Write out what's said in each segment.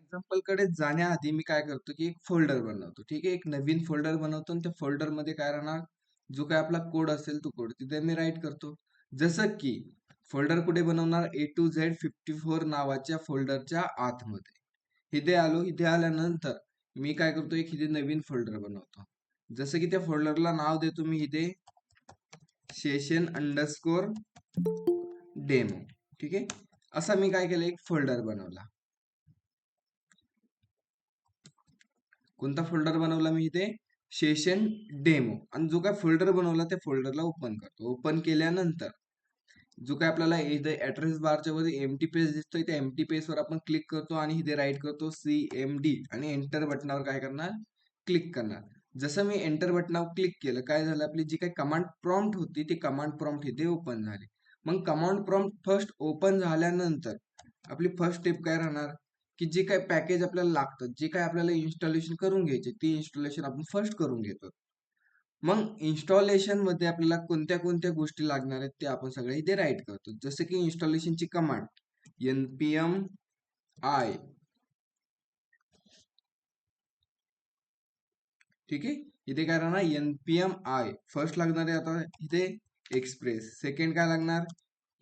Example कडे जाण्याआधी मी काय करतो की एक फोल्डर बनवतो. ठीक आहे, एक नवीन फोल्डर बनवतो आणि त्या फोल्डर मध्ये काय राहणार, जो काय आपला कोड असेल तो कोड तिथे मी राईट करतो. जसं की फोल्डर कुठे बनवणार, A to Z 54 नावाच्या फोल्डरच्या आतमध्ये. इथे आलो, इथे आल्यानंतर मी काय करतो, एक इथे नवीन फोल्डर बनवतो. जसं की त्या फोल्डरला नाव देतो मी इथे session_demo. ठीक आहे, असा मी काय केलं, एक फोल्डर बनवला. कोणता फोल्डर बनवला मी इथे, सेशन डेमो. आणि जो काय फोल्डर बनवला त्या फोल्डरला ओपन करतो. ओपन केल्यानंतर जो काय आपल्याला इथे ऍड्रेस बारच्या वर एमटी पेज दिसतोय, त्या एमटी पेज वर आपण क्लिक करतो आणि इथे राईट करतो CMD आणि एंटर बटनावर काय करणार, क्लिक करणार. जसं मी एंटर बटनावर क्लिक केलं, काय झालं, आपली जी काही कमांड प्रॉम्प्ट होती ती कमांड प्रॉम्प्ट इथे ओपन झाली. मग कमांड प्रॉम्प्ट फर्स्ट ओपन झाल्यानंतर आपली फर्स्ट स्टेप काय राहणार, की जे काय पॅकेज आपल्याला लागतं, जे काय आपल्याला इन्स्टॉलेशन करून घ्यायचे, ती इन्स्टॉलेशन आपण फर्स्ट करून घेतो. मग इन्स्टॉलेशन मध्ये आपल्याला कोणत्या कोणत्या गोष्टी लागणार आहेत ते आपण सगळे इथे राईट करतो. जसं की इन्स्टॉलेशनची कमांड npm i. ठीक आहे, इथे काय राहणार, npm i फर्स्ट लागणार आहे. आता इथे एक्सप्रेस, सेकंड काय लागणार,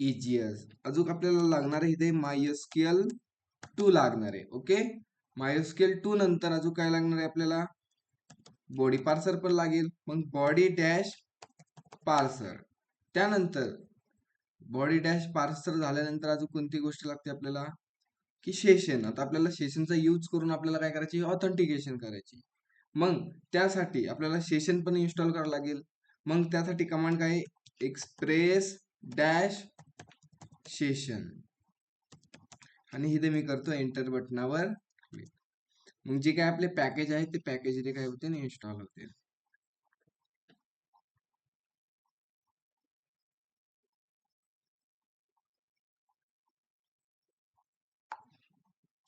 EGS. अजून आपल्याला लागणार आहे इथे MySQL 2 लागणार आहे. ओके, MySQL 2 नंतर अजून काय लागणार आहे आपल्याला, बॉडी पार्सर पण लागेल. मग बॉडी डॅश पार्सर, त्यानंतर बॉडी डॅश पार्सर झाल्यानंतर अजून कोणती गोष्ट लागते आपल्याला, की सेशन. आता आपल्याला सेशनचा यूज करून आपल्याला काय करायची, ऑथेंटिकेशन करायची. मग त्यासाठी आपल्याला सेशन पण इन्स्टॉल करावं लागेल. मग त्यासाठी कमांड काय, एक्सप्रेस डॅश सेशन. आणि इथे मी करतो एंटर बटनावर क्लिक. मग जे काय आपले पॅकेज आहे ते पॅकेज इथे काय होते, इन्स्टॉल होते.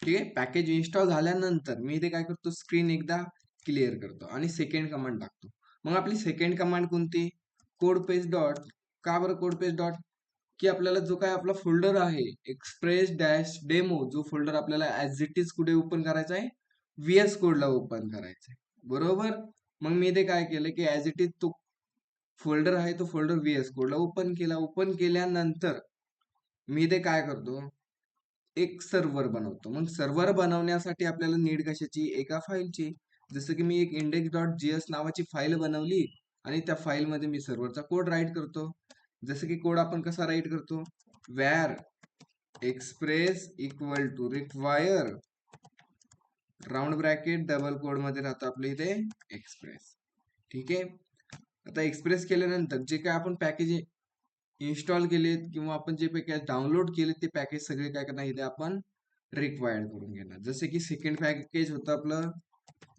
ठीक आहे, पॅकेज इन्स्टॉल झाल्यानंतर मी इथे काय करतो, स्क्रीन एकदा क्लिअर करतो आणि सेकंड कमांड टाकतो. मग आपली सेकंड कमांड कोणती, कोड पेज डॉट. का बरं कोड पेज डॉट, की आपल्याला जो काय आपला फोल्डर आहे एक्सप्रेस डॅश डेमो, जो फोल्डर आपल्याला ऍज इट इज कुठे ओपन करायचा आहे, VS कोडला ओपन करायचा आहे. बरोबर. मग मी इथे काय केलं, की ऍज इट इज तो फोल्डर आहे, तो फोल्डर VS कोडला ओपन केला. ओपन केल्यानंतर मी इथे काय करतो, एक सर्व्हर बनवतो. मग सर्व्हर बनवण्यासाठी आपल्याला नीड कशाची, एका फाईलची. जसं की मी एक index.js नावाची फाईल बनवली आणि त्या फाईल मध्ये मी सर्व्हरचा कोड राईट करतो. जसं की कोड आपण कसा राईट करतो, where express equal to require round bracket double quote मध्ये राहतो आपल्या इथे एक्सप्रेस. ठीक आहे, आता एक्सप्रेस केल्यानंतर जे काय आपण पॅकेज इन्स्टॉल केलेत किंवा आपण जे पॅकेज डाउनलोड केले ते पॅकेज सगळे काय करणार, इथे आपण रिक्वायर्ड करून घेणार. जसे की सेकंड पॅकेज होतं आपलं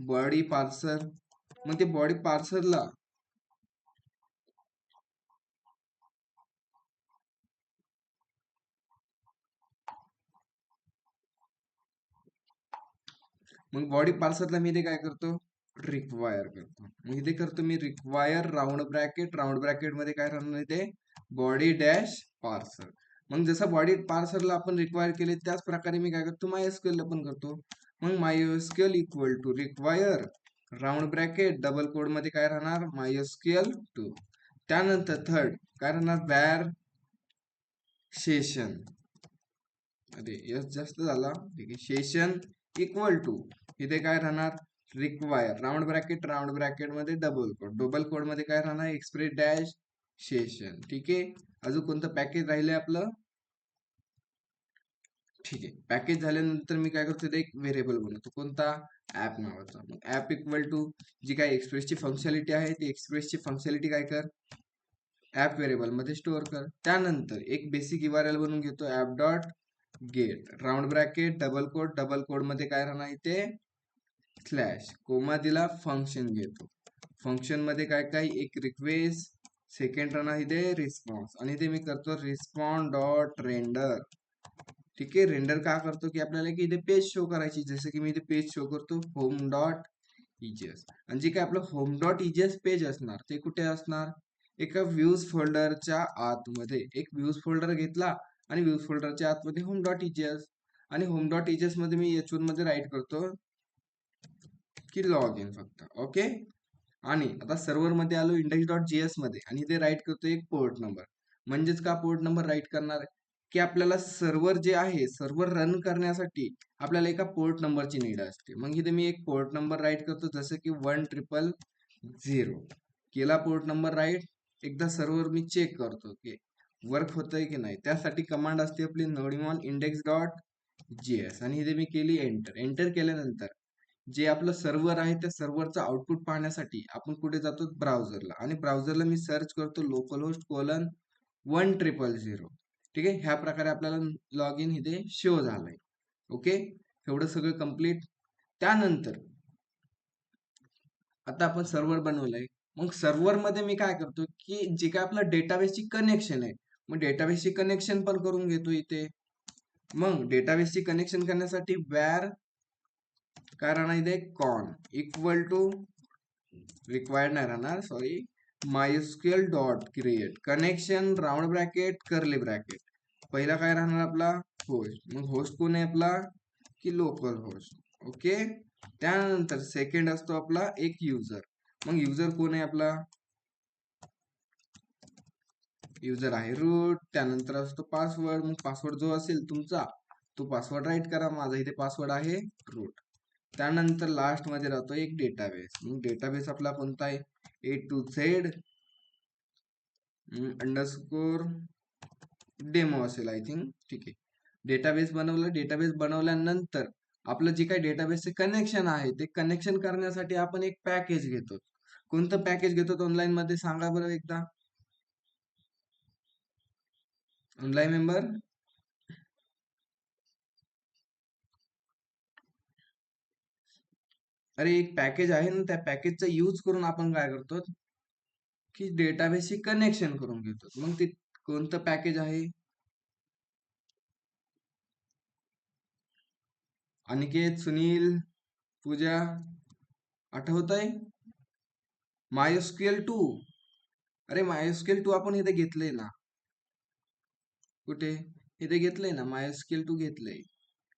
बॉडी पार्सर. मग ते बॉडी पार्सरला मग बॉडी पार्सरला मी इथे काय करतो, रिक्वायर करतो. मग इथे करतो मी require round bracket. Round bracket मध्ये काय राहणार इथे, बॉडी डॅश पार्सर. मग जसं बॉडी पार्सरला आपण रिक्वायर केले त्याच प्रकारे मी काय करतो, MySQL ला पण करतो. मग MySQL equal to require round bracket double quote मध्ये काय राहणार, MySQL 2. त्यानंतर थर्ड काय राहणार, वॅर सेशन. अरे यस जास्त झाला, ठीक आहे, सेशन इक्वल टू इथे काय राहणार, रिक्वायर राऊंड ब्रॅकेट मध्ये डबल कोड. डबल कोड मध्ये काय राहणार, एक्सप्रेस डॅश सेशन. ठीक आहे, अजून कोणतं पॅकेज राहिले आपलं, ठीक आहे. पॅकेज झाल्यानंतर मी काय करतो, एक व्हेरिएबल बनवतो. कोणता, ऍप नावाचा. मग ऍप इक्वल टू जी काय एक्सप्रेसची फंक्शनॅलिटी आहे ती एक्सप्रेसची फंक्शनॅलिटी काय कर, ऍप व्हेरिएबल मध्ये स्टोअर कर. त्यानंतर एक बेसिक URL बनवून घेतो, app dot get round bracket double quote मध्ये काय राहणार इथे स्लॅश कोमा दिला, फंक्शन घेतो. फंक्शन मध्ये काय काय, एक रिक्वेस्ट, सेकंड राहणार इथे रिस्पॉन्स, आणि इथे मी करतो रिस्पॉन्ड डॉट रेंडर. ठीक आहे, रेंडर का करतो, की आपल्याला की इथे पेज शो करायची. जसं की मी इथे पेज शो करतो होम डॉट EGS. आणि जे काय आपलं होम डॉट EGS पेज असणार ते कुठे असणार, एका व्ह्यूज फोल्डरच्या आतमध्ये. एक व्ह्यूज फोल्डर घेतला आणि व्ह्यूज फोल्डरच्या आतमध्ये होम डॉट EGS. आणि होम डॉट एचएस मध्ये मी H1 मध्ये राईट करतो की लॉग इन फक्त. ओके. आणि आता सर्व्हर मध्ये आलो इंडेक्स डॉट जीएस मध्ये आणि इथे राईट करतो एक पोर्ट नंबर. म्हणजेच का पोर्ट नंबर राईट करणार की आपल्याला सर्व्हर जे आहे सर्व्हर रन करण्यासाठी आपल्याला एका पोर्ट नंबरची नीड असते. मग इथे मी एक पोर्ट नंबर राईट करतो जसं की 1000. केला पोर्ट नंबर राईट. एकदा सर्व्हर मी चेक करतो की वर्क होतंय की नाही. त्यासाठी कमांड असते आपली नोडिमॉन इंडेक्स डॉट जीएस आणि इथे मी केली एंटर. एंटर केल्यानंतर जे आपलं सर्व्हर आहे त्या सर्व्हरचं आउटपुट पाहण्यासाठी आपण कुठे जातो ब्राउझरला आणि ब्राउझरला मी सर्च करतो localhost:1000. ठीक आहे. ह्या प्रकारे आपल्याला लॉग इन इथे शो झालंय. ओके. एवढं सगळं कम्प्लीट. त्यानंतर आता आपण सर्व्हर बनवलंय. मग सर्व्हर मध्ये मी काय करतो की जे काय आपलं डेटाबेसची कनेक्शन आहे मग डेटाबेसची कनेक्शन पण करून घेतो इथे. मग डेटाबेसची कनेक्शन करण्यासाठी व्हेअर काय राहणार इथे कॉन इक्वल टू रिक्वायर्ड नाही राहणार sorry MySQL dot create connection round bracket curly bracket. पहिला काय राहणार आपला होस्ट. मग होस्ट कोण आहे आपला की लोकल होस्ट. ओके. त्यानंतर सेकंड असतो आपला एक युजर. मग युजर कोण आहे आपला युजर आहे रूट. त्यानंतर असतो पासवर्ड. मग पासवर्ड जो असेल तुमचा तो पासवर्ड राईट करा. माझा इथे पासवर्ड आहे रूट. त्यानंतर लास्ट मध्ये राहतो एक डेटाबेस. मग डेटाबेस आपला कोणता आहे A to Z underscore demo असेल आय थिंक. ठीक आहे. डेटाबेस बनवलं. डेटाबेस बनवल्यानंतर आपलं जे काही डेटाबेसचे कनेक्शन आहे ते कनेक्शन करण्यासाठी आपण एक पॅकेज घेतो. कोणतं पॅकेज घेतो ऑनलाईन मध्ये सांगा बरं एकदा ऑनलाईन मेंबर. अरे एक पॅकेज आहे ना त्या पॅकेजचा यूज करून आपण काय करतो की डेटाबेसशी कनेक्शन करून घेतो. मग ते कोणतं पॅकेज आहे अनिकेत सुनील पूजा आठवत आहे MySQL 2. अरे MySQL 2 आपण इथे घेतलंय ना कुठे इथे घेतलंय ना MySQL 2 घेतलंय.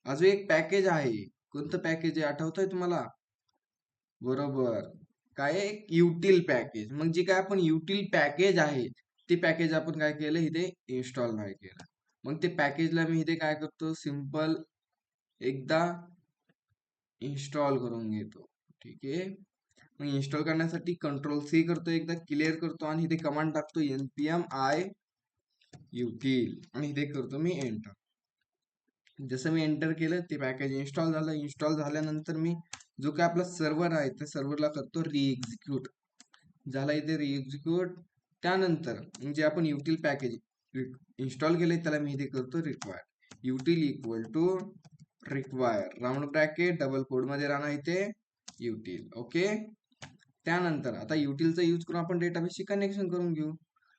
अजून एक पॅकेज आहे. कोणतं पॅकेज आहे आठवतंय तुम्हाला बरोबर काय युटिल पॅकेज. मग जे काय आपण युटिल पॅकेज आहे ते पॅकेज आपण काय केलं इथे इन्स्टॉल नाही केलं. मग ते पॅकेजला मी इथे काय करतो सिंपल एकदा इन्स्टॉल करून घेतो. ठीक आहे. मग इन्स्टॉल करण्यासाठी कंट्रोल-C करतो एकदा क्लिअर करतो आणि इथे कमांड टाकतो npm i util आणि इथे करतो मी एंटर. जसं मी एंटर केलं ते पॅकेज इन्स्टॉल झालं. इन्स्टॉल झाल्यानंतर मी जो काय आपला सर्व्हर आहे त्या सर्व्हरला करतो रिएक्झिक्यूट. झाला इथे रिएक्झिक्यूट. त्यानंतर जे आपण युटिल पॅकेज इन्स्टॉल केलंय त्याला मी इथे करतो require. Util equal to require round bracket double quote मध्ये राहणार इथे युटिल. ओके. त्यानंतर आता युटिलचा यूज करून आपण डेटाबेसशी कनेक्शन करून घेऊ.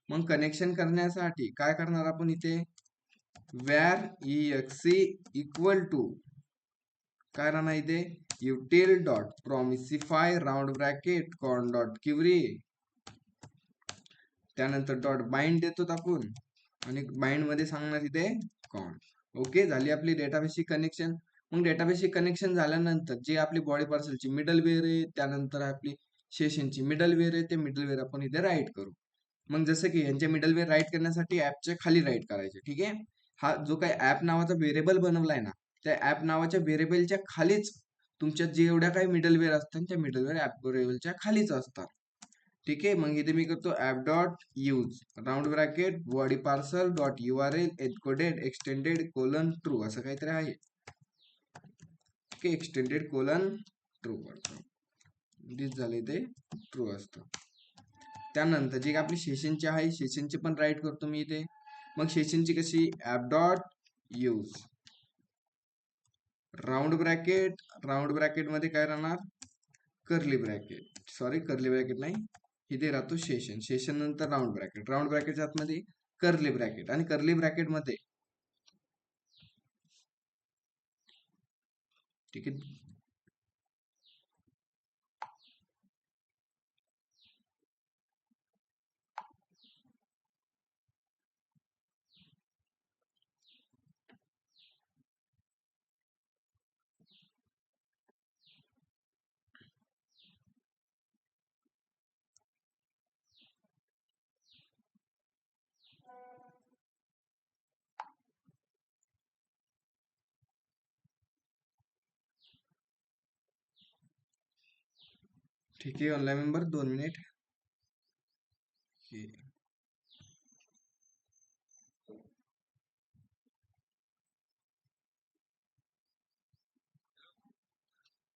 मग कनेक्शन करण्यासाठी काय करणार आपण इथे व्हेअर exe इक्वल टू काय राहणार इथे util dot promisify round bracket con dot query. त्यानंतर डॉट बाइंड देतो आपण आणि बाइंड मध्ये सांगणार इथे कॉन. ओके. झाली आपली डेटाबेसची कनेक्शन. मग डेटाबेसची कनेक्शन झाल्यानंतर जे आपली बॉडी पार्सलची मिडलवेअर आहे त्यानंतर आपली सेशनची मिडलवेअर आहे ते मिडलवेअर आपण इथे राईट करू. मग जसं की यांच्या मिडलवेअर राईट करण्यासाठी ऍपच्या खाली राईट करायचे. ठीक आहे. हा जो काही ऍप नावाचा व्हेरिएबल बनवलाय ना त्या ऍप नावाच्या व्हेरिएबलच्या खालीच तुमच्या जेवढ्या काही मिडलवेअर असतात त्या मिडलवेअर ऍप व्हेरिएबलच्या खालीच असतात. ठीक आहे. मग इथे मी करतो app dot use round bracket body parcel dot URL encoded extended colon true असं काहीतरी आहे. ठीक आहे. एक्सटेंडेड कोलन ट्रू दिस झाले ते ट्रू असतं. त्यानंतर जे आपली सेशनची आहे सेशनची पण राईट करतो मी इथे. मग सेशनची कशी app dot use round bracket मध्ये काय राहणार curly bracket sorry curly bracket नाही इथे राहतो सेशन नंतर राऊंड ब्रॅकेटच्या आतमध्ये कर्ली ब्रॅकेट आणि कर्ली ब्रॅकेट मध्ये ठीक आहे ठीक आहे, ऑनलाईन मेंबर 2 मिनिट.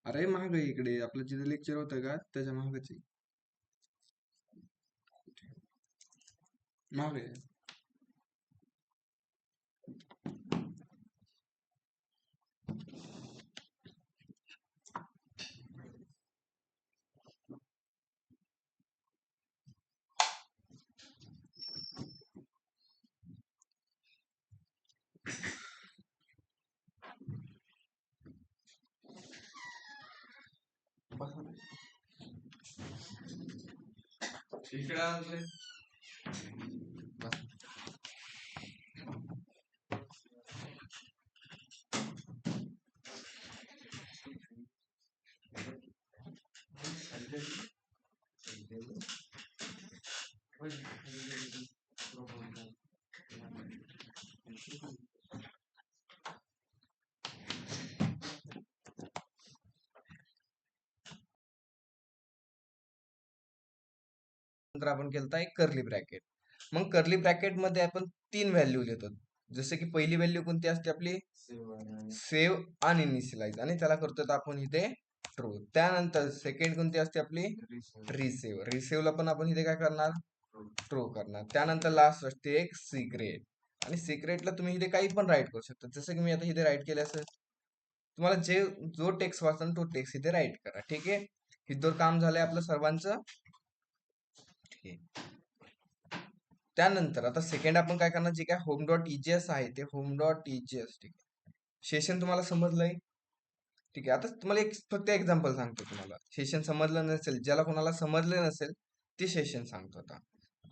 अरे महाग आहे इकडे, आपलं जिथे लेक्चर होतं का त्याच्या महागच आहे. महाग आहे. इकडे आणलंय. नंतर आपण केलता एक कर्ली ब्रॅकेट. मग कर्ली ब्रॅकेट मध्ये आपण 3 व्हॅल्यू घेतो. जसे की पहिली व्हॅल्यू कोणती असते आपली, सेव्ह आणि इनिशियलाइज, आणि त्याला करतो आपण इथे ट्रू. त्यानंतर सेकंड कोणती असते आपली, रिसेव्ह. रिसेव्हला पण आपण इथे काय करणार, ट्रू करणार. त्यानंतर लास्ट असते एक सिक्रेट, आणि सिक्रेटला तुम्ही इथे काही पण राईट करू शकता. जसं की मी आता इथे राईट केलं असं, तुम्हाला जो टेक्स्ट वाचता तो टेक्स्ट इथे राईट करा. ठीक आहे, इथं काम झालंय आपलं सर्वांचं. त्यानंतर आता सेकंड आपण काय करणार, जे काय होम डॉट इजीएस आहे ते होम डॉट इजीएस. ठीक आहे, सेशन तुम्हाला समजलंय. ठीक आहे, आता तुम्हाला एक फक्त एक्झाम्पल सांगतो. तुम्हाला सेशन समजलं नसेल, ज्याला कोणाला समजलं नसेल ते सेशन सांगतो. आता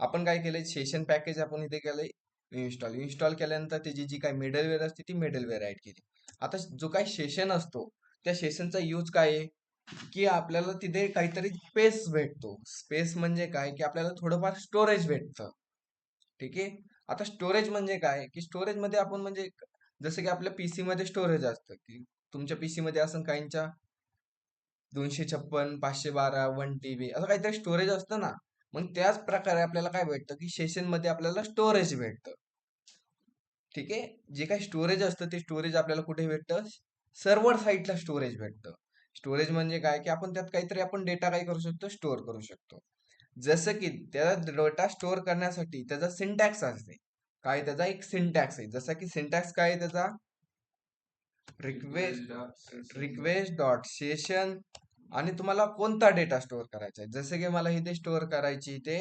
आपण काय केलंय, सेशन पॅकेज आपण इथे केलंय इन्स्टॉल केल्यानंतर त्याची जी काय मिडलवेअर असते ती मिडलवेअर ऍड केली. आता जो काही सेशन असतो त्या सेशनचा यूज काय आहे, की आपल्याला तिथे काहीतरी स्पेस भेटतो. स्पेस म्हणजे काय, की आपल्याला थोडंफार स्टोरेज भेटतं. ठीक आहे, आता स्टोरेज म्हणजे काय, की स्टोरेज मध्ये आपण म्हणजे जसं की आपल्या पीसी मध्ये स्टोरेज असतं, की तुमच्या पीसी मध्ये असं काहींच्या 256, 512, 1 TB असं काहीतरी स्टोरेज असतं ना. मग त्याच प्रकारे आपल्याला काय भेटतं, की सेशन मध्ये आपल्याला स्टोरेज भेटतं. ठीक आहे, जे काही स्टोरेज असतं ते स्टोरेज आपल्याला कुठे भेटतं, सर्व्हर साईडला स्टोरेज भेटतं. स्टोरेज म्हणजे काय, की आपण त्यात काहीतरी आपण डेटा काय करू शकतो, स्टोअर करू शकतो. जसं की त्याचा डेटा स्टोअर करण्यासाठी त्याचा सिंटॅक्स असते. काय, त्याचा एक सिंटॅक्स आहे. जसा की सिंटॅक्स काय आहे त्याचा, रिक्वेस्ट डॉट सेशन, आणि तुम्हाला कोणता डेटा स्टोअर करायचा आहे. जसं की मला इथे स्टोअर करायची इथे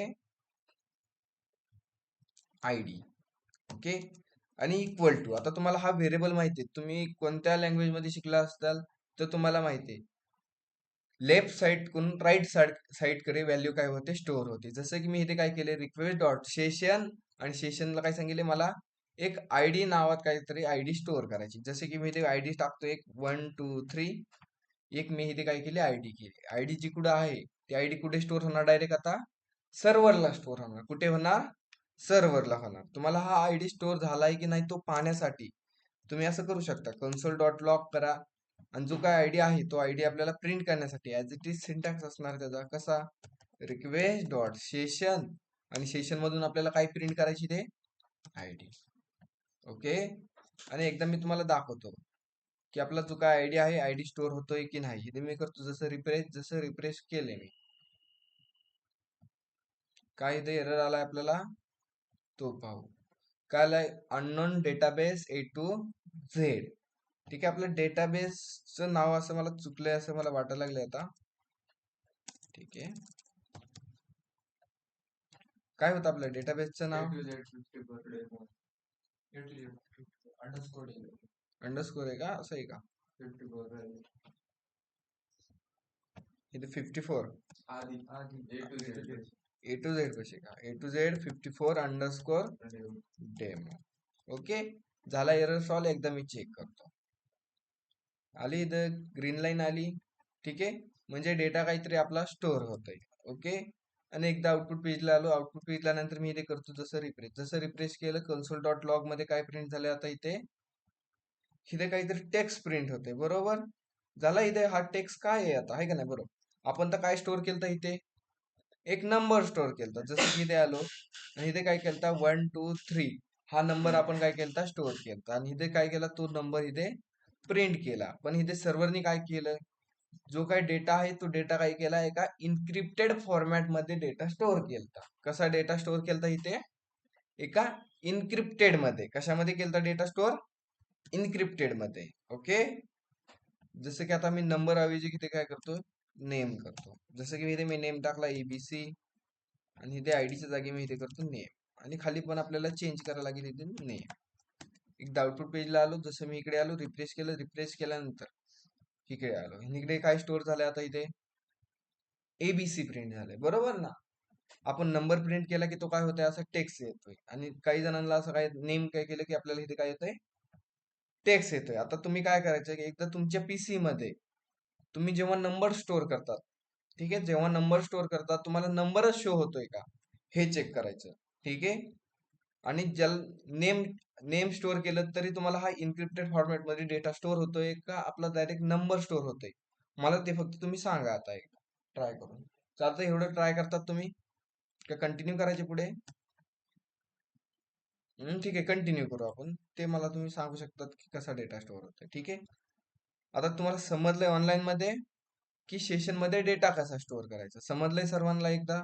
आयडी. ओके, आणि इक्वल टू, आता तुम्हाला हा व्हेरिएबल माहिती आहे, तुम्ही कोणत्या लँग्वेज मध्ये शिकला असाल तर तुम्हाला माहिती आहे, लेफ्ट साइड कडून राईट साइड कडे व्हॅल्यू काय होते, स्टोअर होते. जसं की मी इथे काय केले, रिक्वेस्ट डॉट सेशन, आणि सेशनला काय सांगितले, मला एक आयडी नावात काहीतरी आयडी स्टोअर करायची. जसे की मी इथे आयडी टाकतो एक 1 2 3, एक मी इथे काय केली, आयडी केली. आयडी जी कुठं आहे ती आयडी कुठे स्टोअर होणार, डायरेक्ट आता सर्व्हरला स्टोअर होणार. कुठे होणार, सर्व्हरला होणार. तुम्हाला हा आयडी स्टोअर झालाय की नाही तो पाहण्यासाठी तुम्ही असं करू शकता, कन्सोल डॉट लॉग करा, आणि जो काय आयडी आहे तो आयडी आपल्याला प्रिंट करण्यासाठी ऍज इट इज सिंटॅक्स असणार त्याचा कसा, रिक्वेस्ट डॉट सेशन, आणि सेशन मधून आपल्याला काय प्रिंट करायची, ते आयडी. ओके, आणि एकदा मी तुम्हाला दाखवतो की आपला जो काय आयडी आहे आयडी स्टोअर होतोय की नाही. हे मी करतो, जसं रिफ्रेश केले मी, काय इथे एरर आलाय आपल्याला तो पाहू. काय आलाय, unknown database A to Z. ठीक आहे, आपलं डेटाबेसचं नाव असं मला चुकलंय असं मला वाटायला लागलंय आता. ठीक आहे, काय होतं आपल्या डेटाबेसचं नाव, अंडरस्कोर आहे का, असं आहे का, इथे 54 A to Z कसे का, A to Z 54_demo. Okay, झाला एरर सॉल्व. एकदा मी चेक करतो, आली इथं ग्रीन लाईन आली. ठीक आहे, म्हणजे डेटा काहीतरी आपला स्टोअर होतोय. ओके, आणि एकदा आउटपुट पेजला आलो. आउटपुट पेजला नंतर मी इथे करतो जसं रिफ्रेश केलं, कन्सोल डॉट लॉग मध्ये काय प्रिंट झालं, आता इथे काहीतरी टेक्स्ट प्रिंट होते. बरोबर झाला, इथे हा टेक्स्ट काय आहे आता, आहे का नाही, बरोबर. आपण तर काय स्टोअर केलं इथे, एक नंबर स्टोअर केलता. जसं की इथे आलो आणि इथे काय केलता 1 2 3 हा नंबर आपण काय केलता स्टोअर केलता आणि इथे काय केला तो नंबर इथे प्रिंट केला. पण इथे सर्व्हरनी काय केलं, जो काही डेटा आहे तो डेटा काय केला एका इन्क्रिप्टेड फॉर्मॅट मध्ये डेटा स्टोअर केलता. कसा डेटा स्टोअर केलता इथे, एका इन्क्रिप्टेड मध्ये. कशामध्ये केलता डेटा स्टोअर, इन्क्रिप्टेड मध्ये. ओके, जसं की आता मी नंबर ऐवजी इथे काय करतो, नेम करतो. जसं की इथे मी नेम टाकला एबीसी आणि इथे आयडीच्या जागी मी इथे करतो नेम आणि खाली पण आपल्याला चेंज करायला लागेल इथे नेम. एकदा आउटपुट पेजला आलो, जसं मी इकडे आलो रिफ्रेश केलं, रिफ्रेश केल्यानंतर इकडे आलो आणि इकडे काय स्टोअर झालंय आता इथे एबीसी प्रिंट झालंय, बरोबर ना. आपण नंबर प्रिंट केला की तो काय होतोय असा टेक्स्ट येतोय आणि काही जणांना असं काय नेम काय केलं की आपल्याला इथे काय येतोय टेक्स्ट येतोय. आता तुम्ही काय करायचं की एकदा तुमच्या पीसी मध्ये तुम्ही जेव्हा नंबर स्टोअर करतात, ठीक आहे, जेव्हा नंबर स्टोअर करतात तुम्हाला नंबरच शो होतोय का हे चेक करायचं. ठीक आहे, आणि ज्याला नेम नेम स्टोअर केलं तरी तुम्हाला हा इन्क्रिप्टेड फॉर्मॅट मध्ये डेटा स्टोअर होतोय का आपला डायरेक्ट नंबर स्टोअर होतोय, मला ते फक्त तुम्ही सांगा आता एकदा ट्राय करून. चालतं, एवढं ट्राय करतात तुम्ही का कंटिन्यू करायचे पुढे. ठीक आहे, कंटिन्यू करू आपण. ते मला तुम्ही सांगू शकतात की कसा डेटा स्टोअर होतोय. ठीक आहे, आता तुम्हाला समजलंय ऑनलाईन मध्ये की सेशन मध्ये डेटा कसा स्टोअर करायचा, समजलंय सर्वांना एकदा.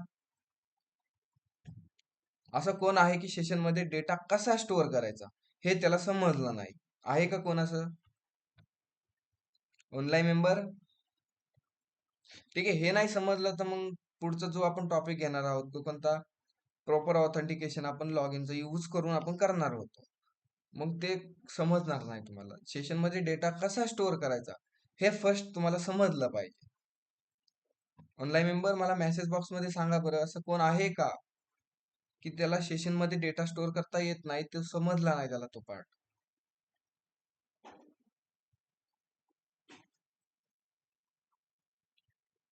असं कोण आहे की सेशन मध्ये डेटा कसा स्टोअर करायचा हे त्याला समजलं नाही, आहे का कोण असं ऑनलाईन मेंबर. ठीक आहे, हे नाही समजलं तर मग पुढचा जो आपण टॉपिक घेणार आहोत तो कोणता, प्रॉपर ऑथेंटिकेशन आपण लॉग इनचा यूज करून आपण करणार होतो. मग ते समजणार नाही तुम्हाला सेशन मध्ये डेटा कसा स्टोअर करायचा, हे फर्स्ट तुम्हाला समजलं पाहिजे. ऑनलाईन मेंबर मला मेसेज बॉक्स मध्ये सांगा बरं, असं कोण आहे का की त्याला सेशन मध्ये डेटा स्टोअर करता येत नाही, तो समजला नाही त्याला तो पार्ट.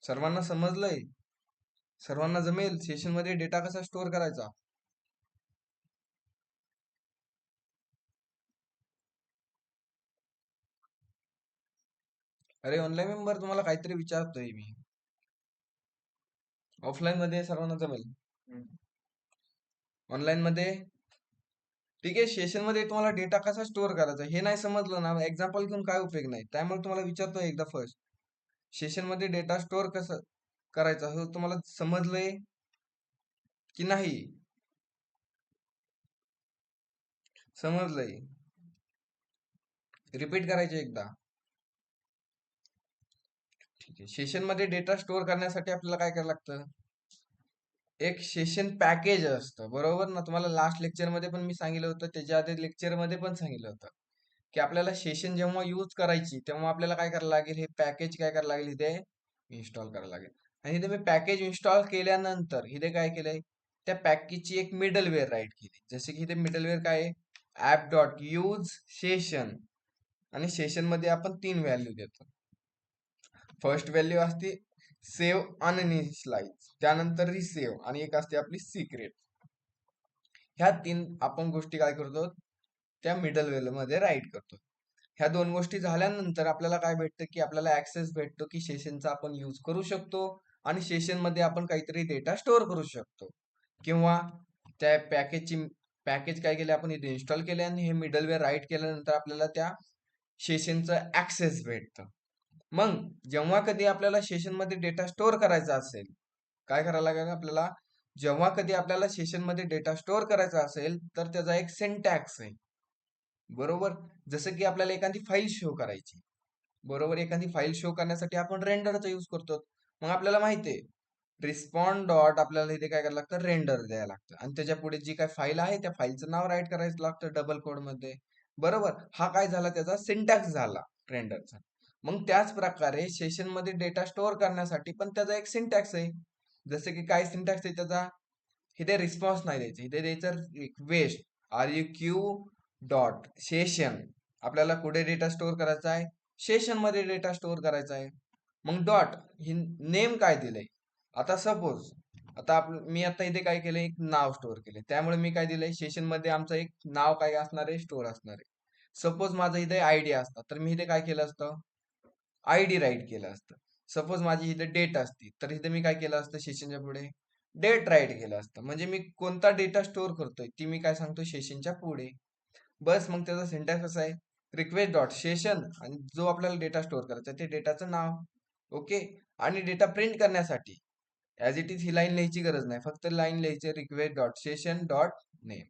सर्वांना समजलंय, सर्वांना जमेल सेशन मध्ये डेटा कसा स्टोअर करायचा. अरे ऑनलाईन मेंबर तुम्हाला काहीतरी विचारतोय मी. ऑफलाईन मध्ये सर्वांना जमेल, ऑनलाईन मध्ये. ठीक आहे, सेशन मध्ये तुम्हाला डेटा कसा स्टोअर करायचा हे नाही समजलं ना, एक्झाम्पल घेऊन काय उपयोग नाही, त्यामुळे तुम्हाला विचारतोय एकदा फर्स्ट सेशन मध्ये डेटा स्टोअर कसं करायचा हे तुम्हाला समजलंय की नाही, समजलंय, रिपीट करायचे एकदा. ठीक आहे, सेशन मध्ये डेटा स्टोअर करण्यासाठी आपल्याला काय करायला लागतं, एक सेशन पॅकेज असतं, बरोबर ना. तुम्हाला लास्ट लेक्चर मध्ये पण मी सांगितलं होतं, त्याच्या आधी लेक्चर मध्ये पण सांगितलं होतं की आपल्याला सेशन जेव्हा यूज करायची तेव्हा आपल्याला काय करायला लागेल, हे पॅकेज काय करायला लागेल इथे इन्स्टॉल करायला लागेल. आणि इथे मी पॅकेज इन्स्टॉल केल्यानंतर इथे काय केलंय, त्या पॅकेजची एक मिडलवेअर राईट केली. जसे की इथे मिडलवेअर काय आहे, ऍप डॉट यूज सेशन, आणि सेशन मध्ये आपण 3 व्हॅल्यू देतो. फर्स्ट व्हॅल्यू असते सेव्ह अनइनिशियलाइज, त्यानंतर रिसेव्ह आणि एक असते आपली सिक्रेट. ह्या 3 आपण गोष्टी काय करतो, त्या मिडल वेल मध्ये राईट करतो. ह्या 2 गोष्टी झाल्यानंतर आपल्याला काय भेटतं की आपल्याला ऍक्सेस भेटतो की सेशनचा आपण यूज करू शकतो आणि सेशन मध्ये आपण काहीतरी डेटा स्टोअर करू शकतो, किंवा त्या पॅकेज काय केले आपण इथे इन्स्टॉल केले आणि हे मिडलवेअर राईट केल्यानंतर आपल्याला त्या सेशनचं ऍक्सेस भेटतं. मग जेव्हा कधी आपल्याला सेशन मध्ये डेटा स्टोअर करायचा असेल, काय करायला लागेल आपल्याला, जेव्हा कधी आपल्याला सेशन मध्ये डेटा स्टोअर करायचा असेल तर त्याचा एक सिंटॅक्स आहे, बरोबर. जसं की आपल्याला एखादी फाईल शो करायची, बरोबर, एखादी फाईल शो करण्यासाठी आपण रेंडरचा यूज करतो. मग आपल्याला माहिती आहे रिस्पॉन्ड डॉट आपल्याला इथे काय करायला लागतं, रेंडर द्यायला लागतं आणि त्याच्या पुढे जी काय फाईल आहे त्या फाईलचं नाव राईट करायचं लागतं डबल कोड मध्ये, बरोबर. हा काय झाला, त्याचा सिंटॅक्स झाला रेंडरचा. मग त्याच प्रकारे सेशन मध्ये डेटा स्टोअर करण्यासाठी पण त्याचा एक सिंटॅक्स आहे. जसं की काय सिंटॅक्स आहे त्याचा, इथे रिस्पॉन्स नाही द्यायचं, इथे द्यायचं request R U Q dot session. आपल्याला कुठे डेटा स्टोअर करायचा आहे, सेशन मध्ये डेटा स्टोअर करायचा आहे. मग डॉट ही नेम काय दिलंय, आता सपोज आता मी आता इथे काय केलंय, एक नाव स्टोअर केले, त्यामुळे मी काय दिलंय सेशन मध्ये आमचं एक नाव काय असणार आहे, स्टोअर असणार आहे. सपोज माझं इथे आयडी असतं तर मी इथे काय केलं असतं, आयडी राईट केलं असतं. सपोज माझी इथे डेट असती तर इथे मी काय केलं असतं सेशनच्या पुढे डेट राईट केलं असतं. म्हणजे मी कोणता डेटा स्टोअर करतोय ती मी काय सांगतो सेशनच्या पुढे. बस मग त्याचा सिंटॅक्स कसा आहे, रिक्वेस्ट डॉट सेशन आणि जो आपल्याला डेटा स्टोअर करायचा ते डेटाचं नाव. ओके. आणि डेटा प्रिंट करण्यासाठी as it is he line लिहायची गरज नाही, फक्त लाईन लिहायची request dot session dot name.